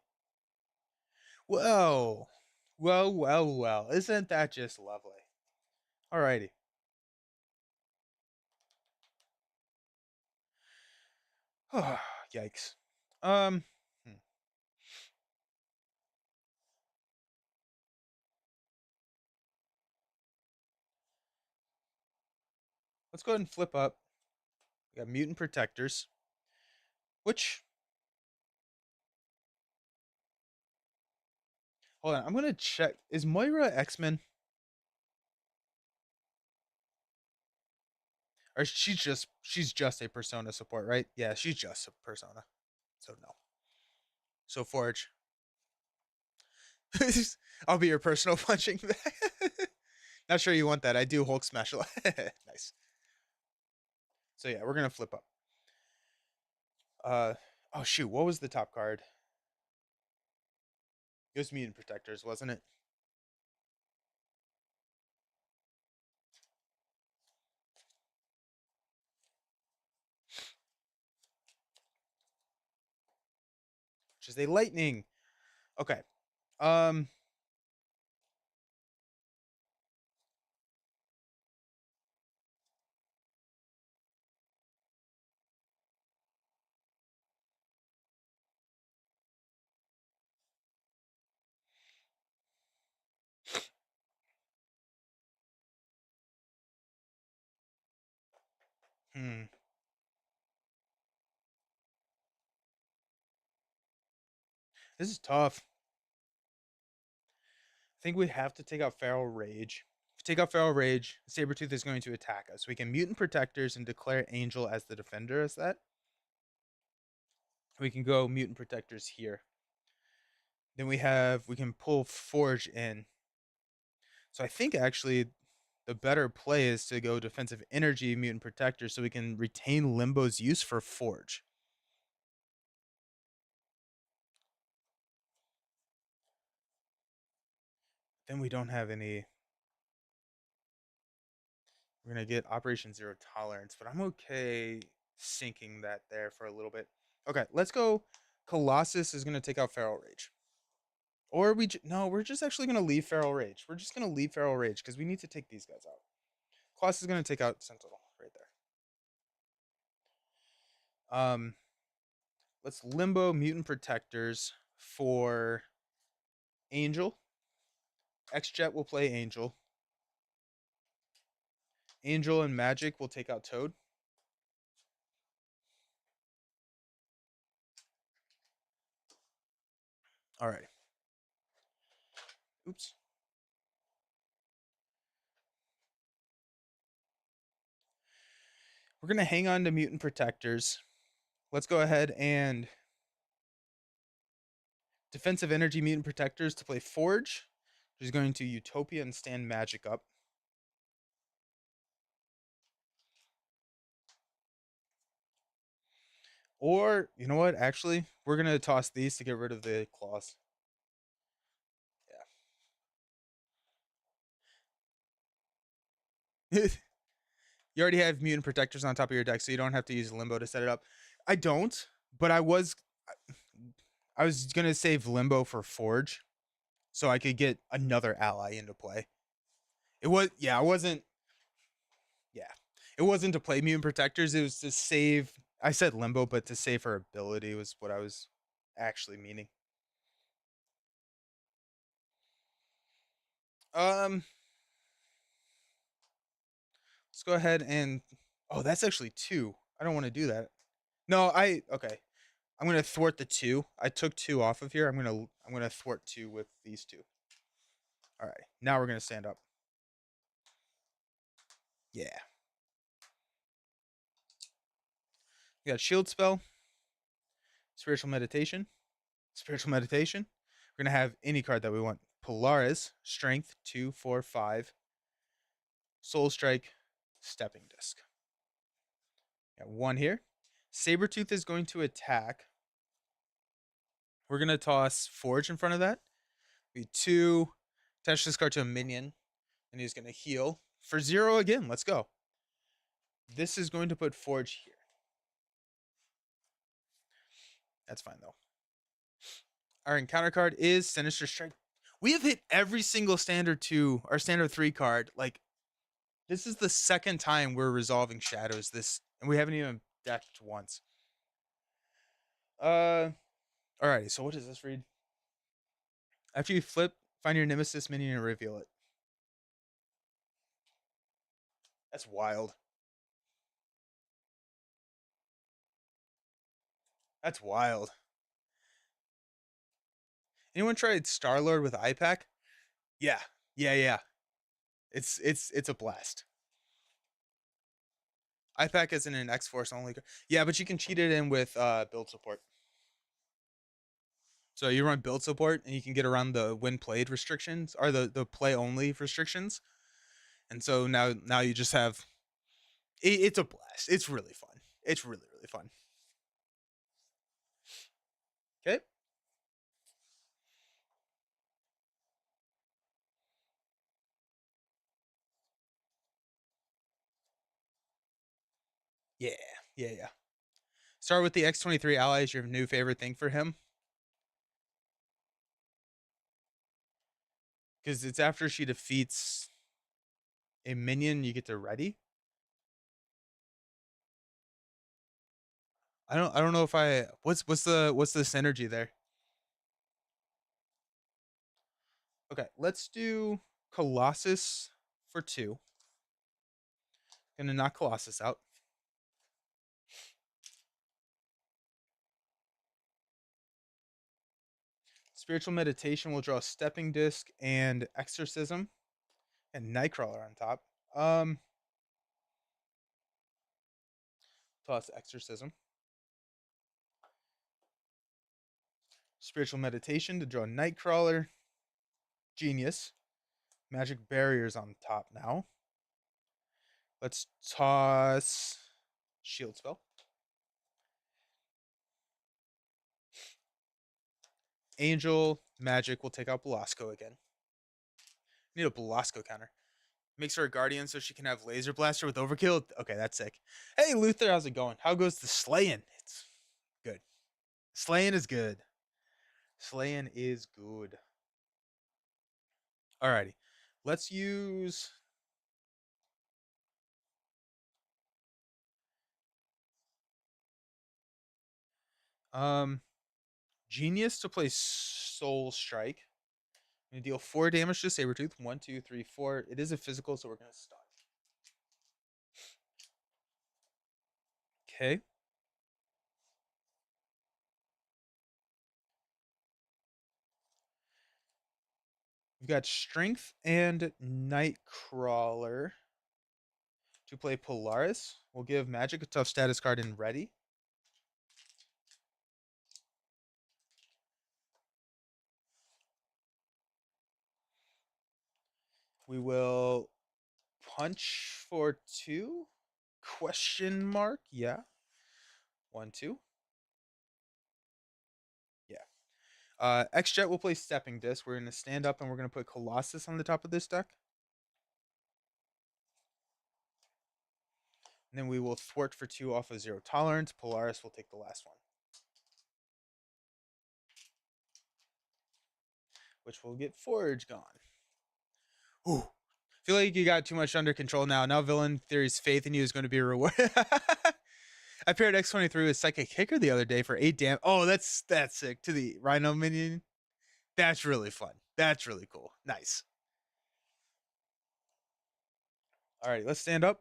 Whoa. Well. Isn't that just lovely? Alrighty. Yikes. Let's go ahead and flip up. We got Mutant Protectors. Which... Hold on, I'm going to check. Is Moira X-Men? Or she's just a Persona support, right? Yeah, she's just a Persona. So no. So Forge. I'll be your personal punching bag. Not sure you want that. I do Hulk smash a lot. Nice. So yeah, we're gonna flip up. Oh shoot, what was the top card? It was mutant protectors, wasn't it? Which is a lightning. Okay. Um. Hmm. This is tough. I think we have to take out Feral Rage. If we take out Feral Rage, Sabertooth is going to attack us. We can mutant protectors and declare Angel as the defender as that. We can go mutant protectors here. Then we can pull Forge in. So I think actually the better play is to go defensive energy mutant protector so we can retain Limbo's use for Forge. Then we don't have any. We're gonna get Operation Zero Tolerance, but I'm okay sinking that there for a little bit. Okay, let's go. Colossus is gonna take out Feral Rage. Or no, we're just actually gonna leave Feral Rage. We're just gonna leave Feral Rage because we need to take these guys out. Colossus is gonna take out Sentinel right there. Um, let's limbo mutant protectors for Angel. X Jet will play Angel. Angel and Magic will take out Toad. All right. Oops. We're gonna hang on to mutant protectors. Let's go ahead and defensive energy mutant protectors to play Forge, which is going to Utopia and stand Magic up. Or, you know what? Actually, we're going to toss these to get rid of the claws. Yeah. You already have mutant protectors on top of your deck, so you don't have to use Limbo to set it up. I don't, but I was going to save Limbo for Forge so I could get another ally into play. I wasn't, yeah. It wasn't to play mutant protectors, it was to save, I said Limbo, but to save her ability was what I was actually meaning. Um, let's go ahead and, oh, that's actually two. I don't want to do that. No, okay. I'm gonna thwart the two. I took two off of here. I'm gonna thwart two with these two. All right, now we're gonna stand up. Yeah, we got shield spell, spiritual meditation, spiritual meditation. We're gonna have any card that we want. Polaris, strength 2, 4, 5, soul strike, stepping disc. Got one here. Sabertooth is going to attack. We're gonna toss Forge in front of that. Be two. Attach this card to a minion, and he's gonna heal for 0 again. Let's go. This is going to put Forge here. That's fine though. Our encounter card is Sinister Strike. We have hit every single standard 2, our standard 3 card. Like, this is the second time we're resolving shadows this, and we haven't even decked once. Alrighty, so what does this read? After you flip, find your nemesis minion and reveal it. That's wild. That's wild. Anyone tried Star Lord with iPack? Yeah. Yeah. It's a blast. iPack isn't an X Force only. Yeah, but you can cheat it in with build support. So you run build support and you can get around the when played restrictions or the play only restrictions. And so now you just have it's a blast. It's really fun. It's really fun. Okay. Yeah, yeah. Start with the X-23 ally is your new favorite thing for him because it's after she defeats a minion you get to ready. I don't know if I what's the synergy there. Okay, let's do Colossus for 2. Gonna knock Colossus out. Spiritual Meditation will draw Stepping Disc and Exorcism and Nightcrawler on top. Toss Exorcism. Spiritual Meditation to draw Nightcrawler. Genius. Magic Barriers on top now. Let's toss Shield Spell. Angel Magic will take out Belasco again. Need a Belasco counter. Makes her a guardian so she can have Laser Blaster with Overkill. Okay, that's sick. Hey, Luther, how's it going? How goes the slaying? It's good. Slaying is good. Slaying is good. Alrighty. Let's use um Genius to play Soul Strike. I'm gonna deal 4 damage to Sabertooth. 1, 2, 3, 4. It is a physical, so we're gonna stun. Okay. We've got Strength and Nightcrawler to play Polaris. We'll give Magic a tough status card in ready. We will punch for 2? Question mark? Yeah. 1, 2. Yeah. X-Jet will play Stepping Disc. We're going to stand up and we're going to put Colossus on the top of this deck. And then we will thwart for 2 off of Zero Tolerance. Polaris will take the last one, which will get Forge gone. Ooh. Feel like you got too much under control now. Now Villain Theory's faith in you is going to be rewarded. I paired X-23 with Psychic Kicker the other day for 8 damage. Oh, that's sick. To the Rhino minion. That's really fun. That's really cool. Nice. All right, let's stand up.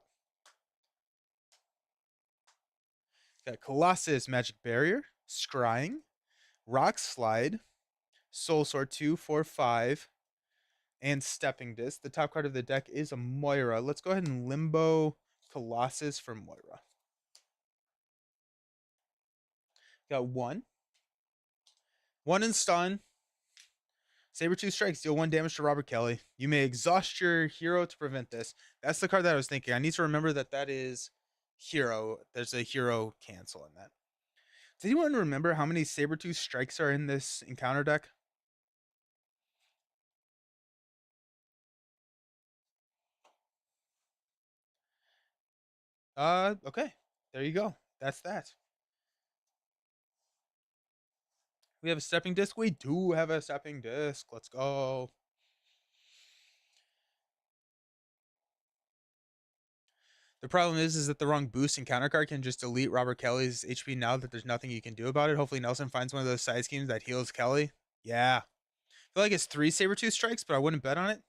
Got Colossus Magic Barrier, Scrying, Rock Slide, Soul Sword 2, 4, 5, and Stepping Disc. The top card of the deck is a Moira. Let's go ahead and Limbo Colossus for Moira. Got 1. 1 in stun. Sabertooth strikes, deal 1 damage to Robert Kelly. You may exhaust your hero to prevent this. That's the card that I was thinking. I need to remember that is hero. There's a hero cancel in that. Does anyone remember how many Sabertooth strikes are in this encounter deck? Okay. There you go. That's that. We have a stepping disc. We do have a stepping disc. Let's go. The problem is that the wrong boost and counter card can just delete Robert Kelly's HP now that there's nothing you can do about it. Hopefully Nelson finds one of those side schemes that heals Kelly. Yeah. I feel like it's 3 Sabertooth strikes, but I wouldn't bet on it.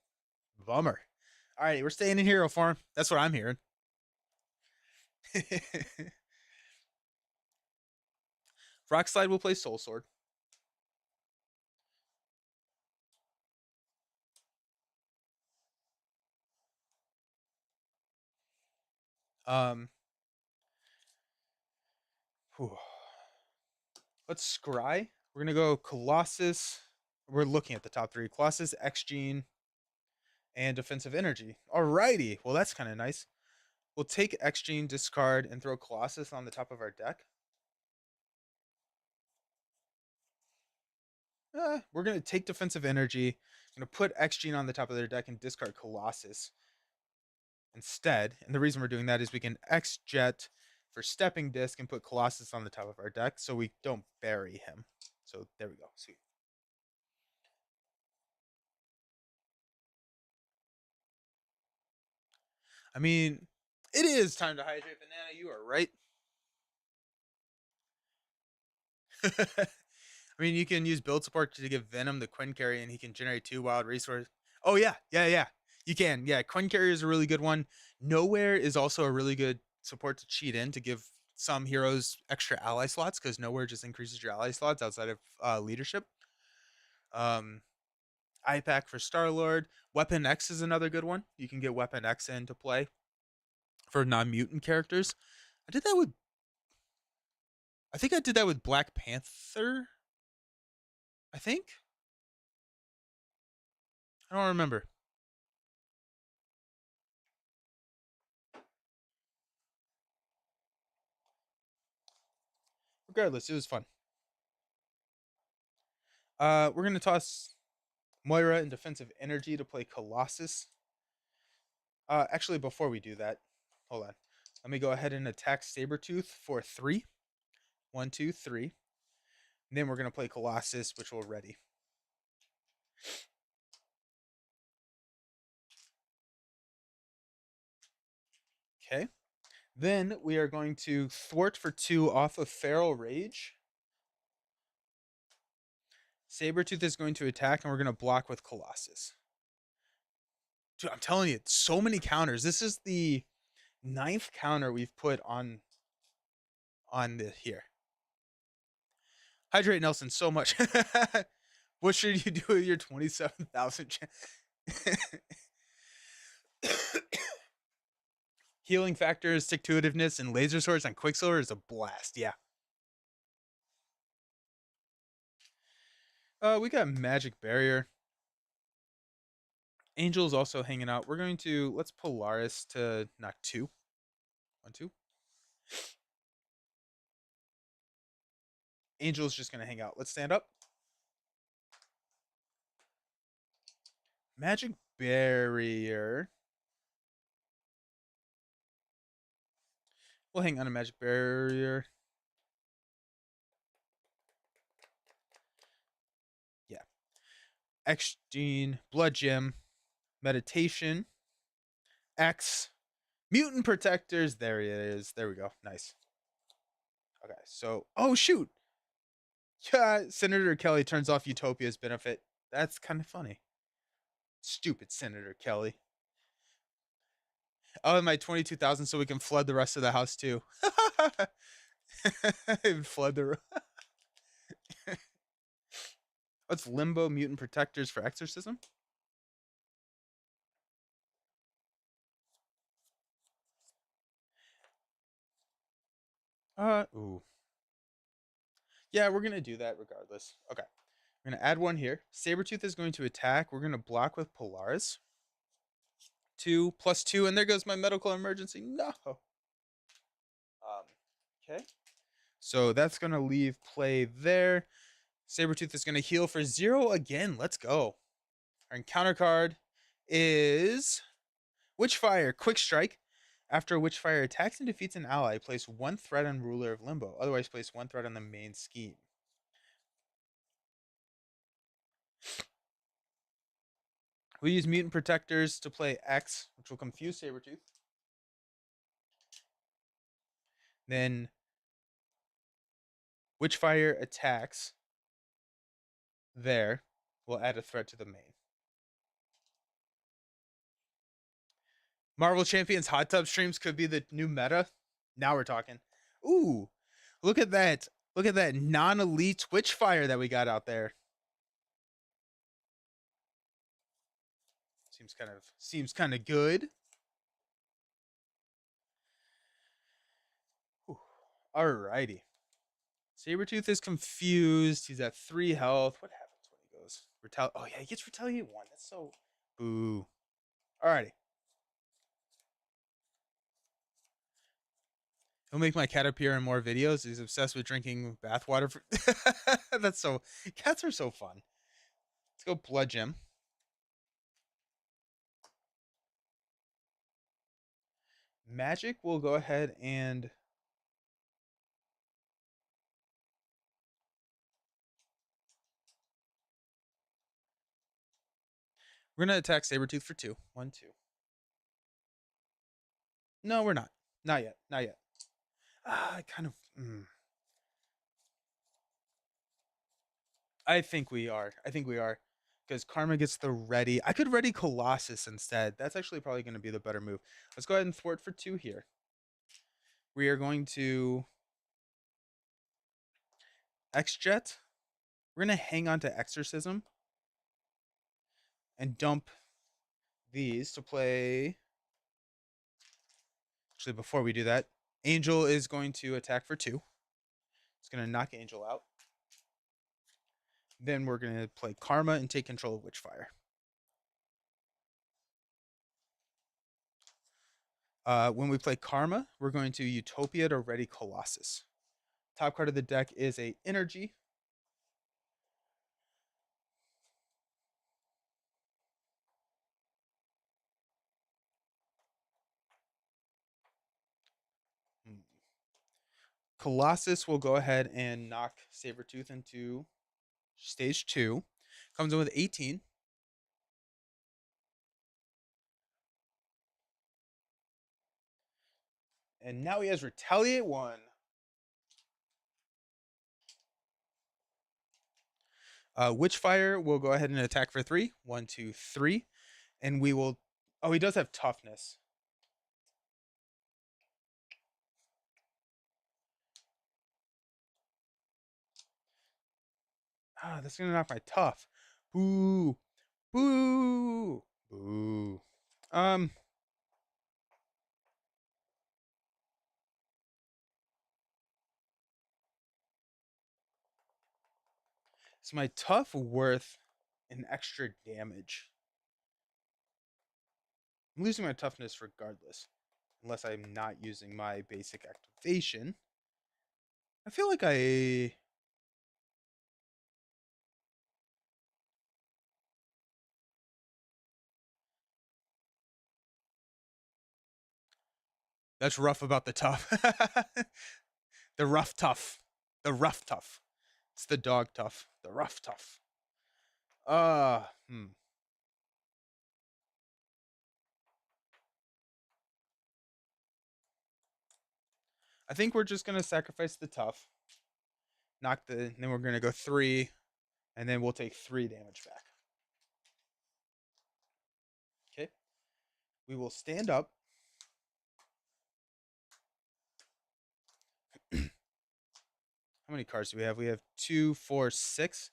Bummer. All right, we're staying in hero form. That's what I'm hearing. Rock Slide will play Soul Sword. Um, whew. Let's scry. We're gonna go Colossus. We're looking at the top 3: Colossus, X Gene, and Defensive Energy. Alrighty. Well, that's kind of nice. We'll take X Gene, discard, and throw Colossus on the top of our deck. We're gonna take Defensive Energy. Gonna put X Gene on the top of their deck and discard Colossus instead. And the reason we're doing that is we can X Jet for Stepping Disc and put Colossus on the top of our deck so we don't bury him. So there we go. Sweet. I mean, it is time to hydrate, Banana. You are right. I mean, you can use build support to give Venom the Quinn carry, and he can generate 2 wild resources. Oh yeah. You can. Yeah, Quinn carry is a really good one. Nowhere is also a really good support to cheat in to give some heroes extra ally slots because Nowhere just increases your ally slots outside of leadership. Um, IPAC for Star Lord. Weapon X is another good one. You can get Weapon X into play for non-mutant characters. I did that with. I think I did that with Black Panther. I think. I don't remember. Regardless, it was fun. We're gonna toss Moira in defensive energy to play Colossus. Actually, before we do that, hold on. Let me go ahead and attack Sabertooth for 3. 1, 2, 3. And then we're gonna play Colossus, which will ready. Okay. Then we are going to thwart for 2 off of Feral Rage. Sabertooth is going to attack, and we're gonna block with Colossus. Dude, I'm telling you, so many counters. This is the 9th counter we've put on the here. Hydrate Nelson so much. What should you do with your 27,000? Healing factors, stick to itiveness, and laser swords on Quicksilver is a blast. Yeah. We got Magic Barrier. Angel's also hanging out. We're going to let's Polaris to knock 2. 1, 2. Angel's just gonna hang out. Let's stand up. Magic Barrier. We'll hang on a Magic Barrier. Yeah. X Gene, Blood Gem, Meditation, X, Mutant Protectors. There he is. There we go. Nice. Okay, so oh shoot. Yeah, Senator Kelly turns off Utopia's benefit. That's kind of funny. Stupid Senator Kelly. Oh, my 22,000 so we can flood the rest of the house too. Flood the. What's Limbo Mutant Protectors for Exorcism? Ooh. Yeah, we're gonna do that regardless. Okay. We're gonna add 1 here. Sabertooth is going to attack. We're gonna block with Polaris. 2 plus 2, and there goes my medical emergency. No. Okay. So that's gonna leave play there. Sabertooth is gonna heal for 0 again. Let's go. Our encounter card is Witchfire, Quick Strike. After a Witchfire attacks and defeats an ally, place 1 threat on Ruler of Limbo. Otherwise, place 1 threat on the main scheme. We use Mutant Protectors to play X, which will confuse Sabertooth. Then Witchfire attacks there. We'll add a threat to the main. Marvel Champions hot tub streams could be the new meta. Now we're talking. Ooh, look at that. Look at that non-elite Witchfire that we got out there. Seems kind of good. Alrighty. Sabertooth is confused. He's at 3 health. What happens when he goes? Oh yeah, he gets retaliate 1. That's so boo. Alrighty. He'll make my cat appear in more videos. He's obsessed with drinking bathwater. That's so. Cats are so fun. Let's go Blood Gem. Magic will go ahead and We're gonna attack Sabertooth for two. One, two. No, we're not. Not yet. Not yet. I kind of. I think we are. I think we are. Because Karma gets the ready. I could ready Colossus instead. That's actually probably going to be the better move. Let's go ahead and thwart for two here. We are going to X-Jet. We're going to hang on to Exorcism and dump these to play. Actually, before we do that, Angel is going to attack for two. It's going to knock Angel out. Then we're going to play Karma and take control of Witchfire. When we play Karma, we're going to Utopia to ready Colossus. Top card of the deck is a Energy. Colossus will go ahead and knock Sabertooth into stage 2. Comes in with 18. And now he has Retaliate 1. Witchfire will go ahead and attack for 3. 1, 2, 3. And we will. Oh, he does have toughness. That's going to knock my tough. Boo. Boo. Boo. So my tough worth an extra damage. I'm losing my toughness regardless. Unless I'm not using my basic activation. I feel like that's rough about the tough. The rough tough. The rough tough. It's the dog tough. The rough tough. Uh, hmm. I think we're just gonna sacrifice the tough. Knock the. Then we're gonna go 3, and then we'll take 3 damage back. Okay. We will stand up. How many cards do we have? We have 2, 4, 6.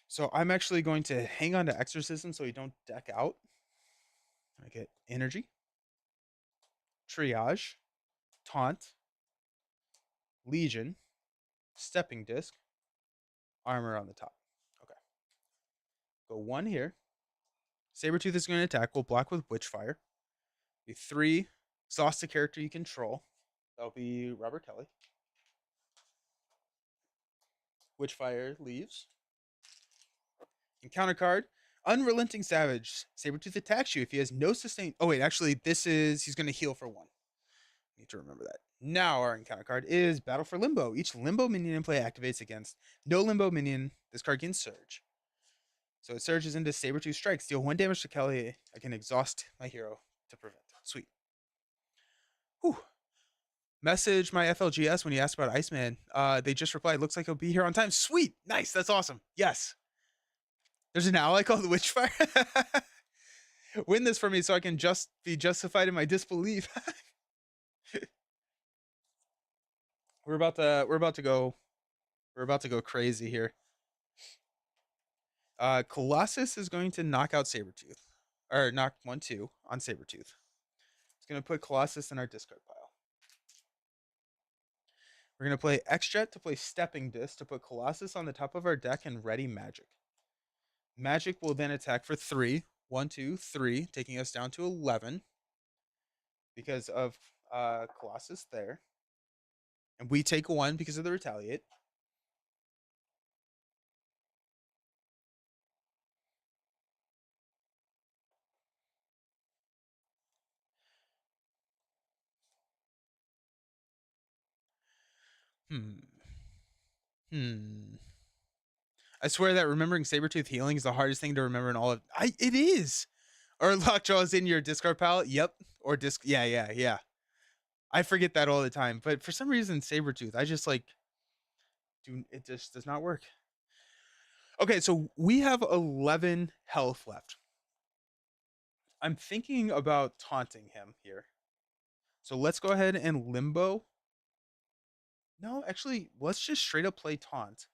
So I'm actually going to hang on to Exorcism so we don't deck out. I get Energy, Triage, Taunt, Legion, Stepping Disc, Armor on the top. Okay. Go 1 here. Sabertooth is going to attack. We'll block with Witchfire. Be 3. Exhaust a character you control. That'll be Robert Kelly. Witchfire leaves. Encounter card. Unrelenting Savage. Sabertooth attacks you if he has no sustain. Oh, wait. Actually, this is. He's going to heal for 1. Need to remember that. Now, our encounter card is Battle for Limbo. Each Limbo minion in play activates against no Limbo minion. This card can Surge. So it surges into Sabertooth Strike. Deal 1 damage to Kelly. I can exhaust my hero to prevent it. Sweet. Whew. Message my FLGS when he asked about Iceman. They just replied, looks like he'll be here on time. Sweet. Nice. That's awesome. Yes. There's an ally called Witchfire. Win this for me so I can just be justified in my disbelief. We're about to go crazy here. Colossus is going to knock out Sabertooth. Or knock 1, 2 on Sabertooth. It's going to put Colossus in our discard pile. We're going to play X-Jet to play Stepping Disc to put Colossus on the top of our deck and ready Magic. Magic will then attack for 3. 1, 2, 3, taking us down to 11 because of Colossus there. And we take 1 because of the Retaliate. Hmm. I swear that remembering Sabertooth healing is the hardest thing to remember in all of. It is. Or Lockjaw is in your discard pile. Yep. Or disc. Yeah, yeah, yeah. I forget that all the time. But for some reason, Sabertooth, I just like do. It just does not work. Okay, so we have 11 health left. I'm thinking about taunting him here. So let's go ahead and limbo. No, actually, let's just straight up play taunt.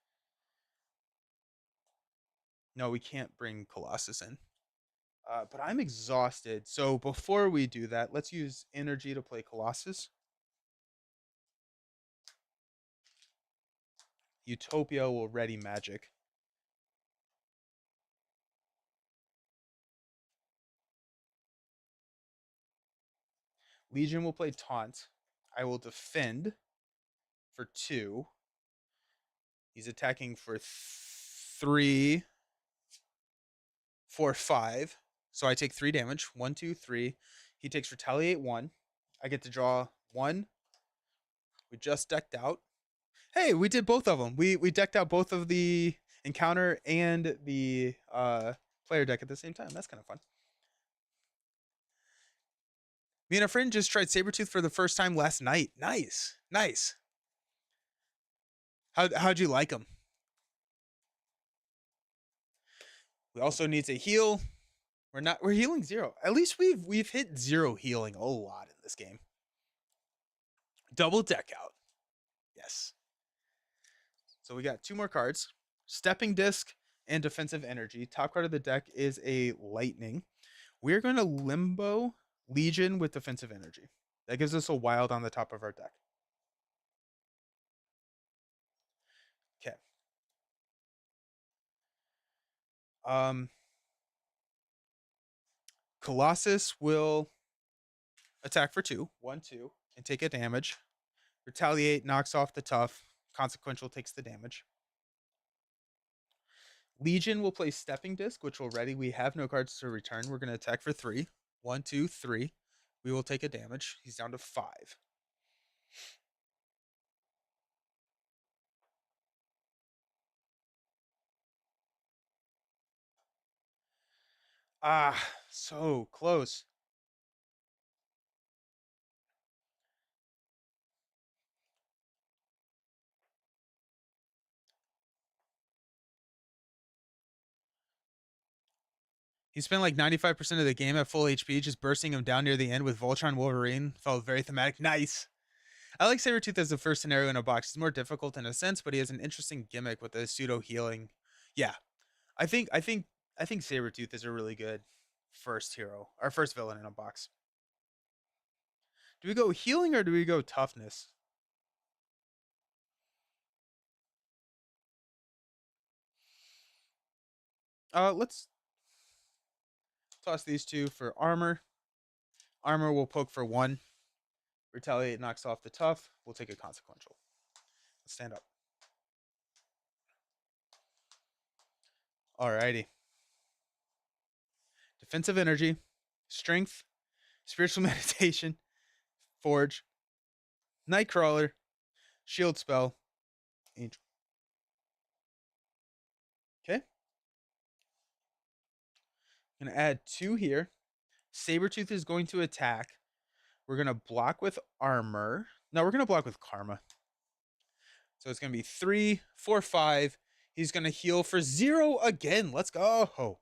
No, we can't bring Colossus in. But I'm exhausted. So before we do that, let's use energy to play Colossus. Utopia will ready magic. Legion will play taunt. I will defend for 2. He's attacking for 3, 4, 5. So I take 3 damage. 1, 2, 3. He takes retaliate 1. I get to draw 1. We just decked out. Hey, we did both of them. We decked out both of the encounter and the player deck at the same time. That's kind of fun. Me and a friend just tried Sabertooth for the first time last night. Nice. Nice. How'd you like him? We also need to heal. We're healing 0. At least we've hit 0 healing a lot in this game. Double deck out. Yes. So we got 2 more cards. Stepping Disc and Defensive Energy. Top card of the deck is a Lightning. We're going to limbo Legion with Defensive Energy. That gives us a wild on the top of our deck. Okay. Colossus will attack for 2. 1, 2. And take a damage. Retaliate knocks off the tough. Consequential takes the damage. Legion will play Stepping Disc, which will ready. We have no cards to return. We're going to attack for 3. 1, 2, 3. We will take a damage. He's down to 5. Ah, so close. He spent like 95% of the game at full HP, just bursting him down near the end with Voltron Wolverine. Felt very thematic. Nice. I like Sabertooth as the first scenario in a box. He's more difficult in a sense, but he has an interesting gimmick with the pseudo healing. Yeah, I think Sabertooth is a really good first hero, our first villain in a box. Do we go healing or do we go toughness? Let's toss these 2 for armor. Armor will poke for 1. Retaliate knocks off the tough. We'll take a consequential. Let's stand up. Alrighty. Defensive energy, strength, spiritual meditation, forge, nightcrawler, shield spell, angel. Okay. I'm gonna add 2 here. Sabertooth is going to attack. We're gonna block with armor. No, we're gonna block with karma. So it's gonna be 3, 4, 5. He's gonna heal for 0 again. Let's go.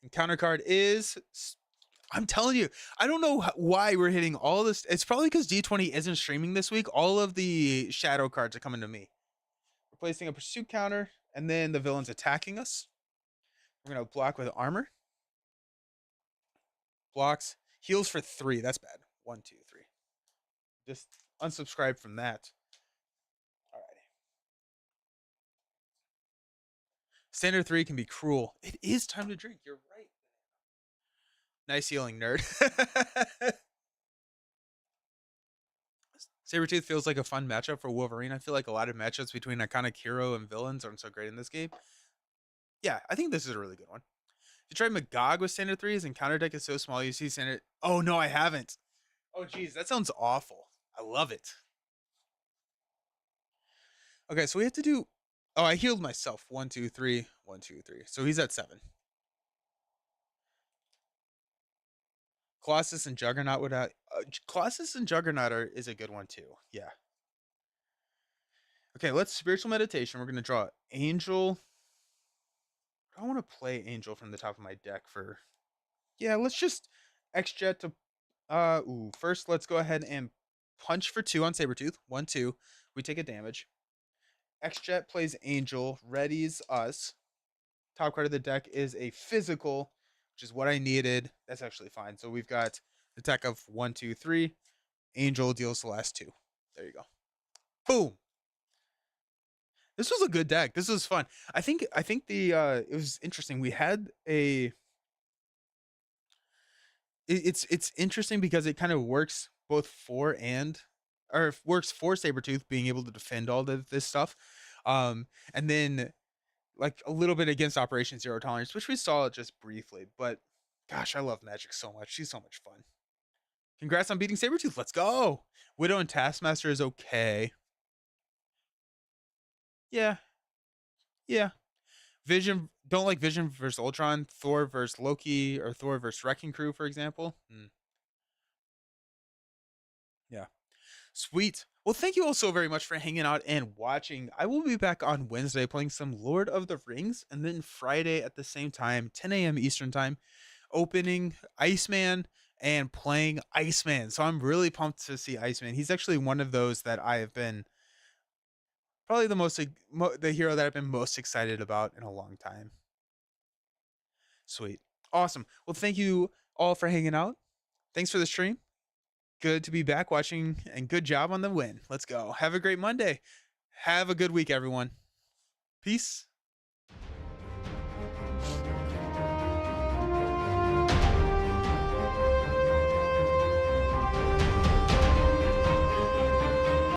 And counter card is. I'm telling you, I don't know why we're hitting all this. It's probably because D20 isn't streaming this week. All of the shadow cards are coming to me. Replacing a pursuit counter, and then the villain's attacking us. We're gonna block with armor. Blocks. Heals for 3. That's bad. 1, 2, 3. Just unsubscribe from that. Alrighty. Standard 3 can be cruel. It is time to drink. You're right. Nice healing, nerd. Sabertooth feels like a fun matchup for Wolverine. I feel like a lot of matchups between iconic hero and villains aren't so great in this game. Yeah, I think this is a really good one. If you try Magog with standard 3s and counter deck is so small, you see standard. Oh, no, I haven't. Oh, geez, that sounds awful. I love it. Okay, so we have to do Oh, I healed myself. 1, 2, 3. 1, 2, 3. So he's at 7. Colossus and Juggernaut would have. Colossus and Juggernaut is a good one too. Yeah. Okay, let's spiritual meditation. We're gonna draw Angel. I don't want to play Angel from the top of my deck for. Yeah, let's just X Jet to. First let's go ahead and punch for 2 on Sabertooth. 1, 2. We take a damage. X Jet plays Angel. Readies us. Top card of the deck is a physical, which is what I needed. That's actually fine. So we've got the deck of 1, 2, 3. Angel deals the last 2. There you go. Boom. This was a good deck. This was fun. I think the it was interesting. We had a it's interesting because it kind of works both for and or works for Sabertooth being able to defend all of this stuff. And then like a little bit against Operation Zero Tolerance, which we saw just briefly, but gosh, I love Magic so much. She's so much fun. Congrats on beating Sabertooth. Let's go. Widow and Taskmaster is okay. Yeah. Yeah. Vision, don't like Vision versus Ultron, Thor versus Loki, or Thor versus Wrecking Crew, for example. Yeah. Sweet. Well, thank you all so very much for hanging out and watching. I will be back on Wednesday playing some Lord of the Rings, and then Friday at the same time, 10 a.m. Eastern Time, opening Iceman and playing Iceman. So I'm really pumped to see Iceman. He's actually one of those that I have been probably the hero that I've been most excited about in a long time. Sweet. Awesome. Well, thank you all for hanging out. Thanks for the stream. Good to be back watching, and good job on the win. Let's go. Have a great Monday. Have a good week, everyone. Peace.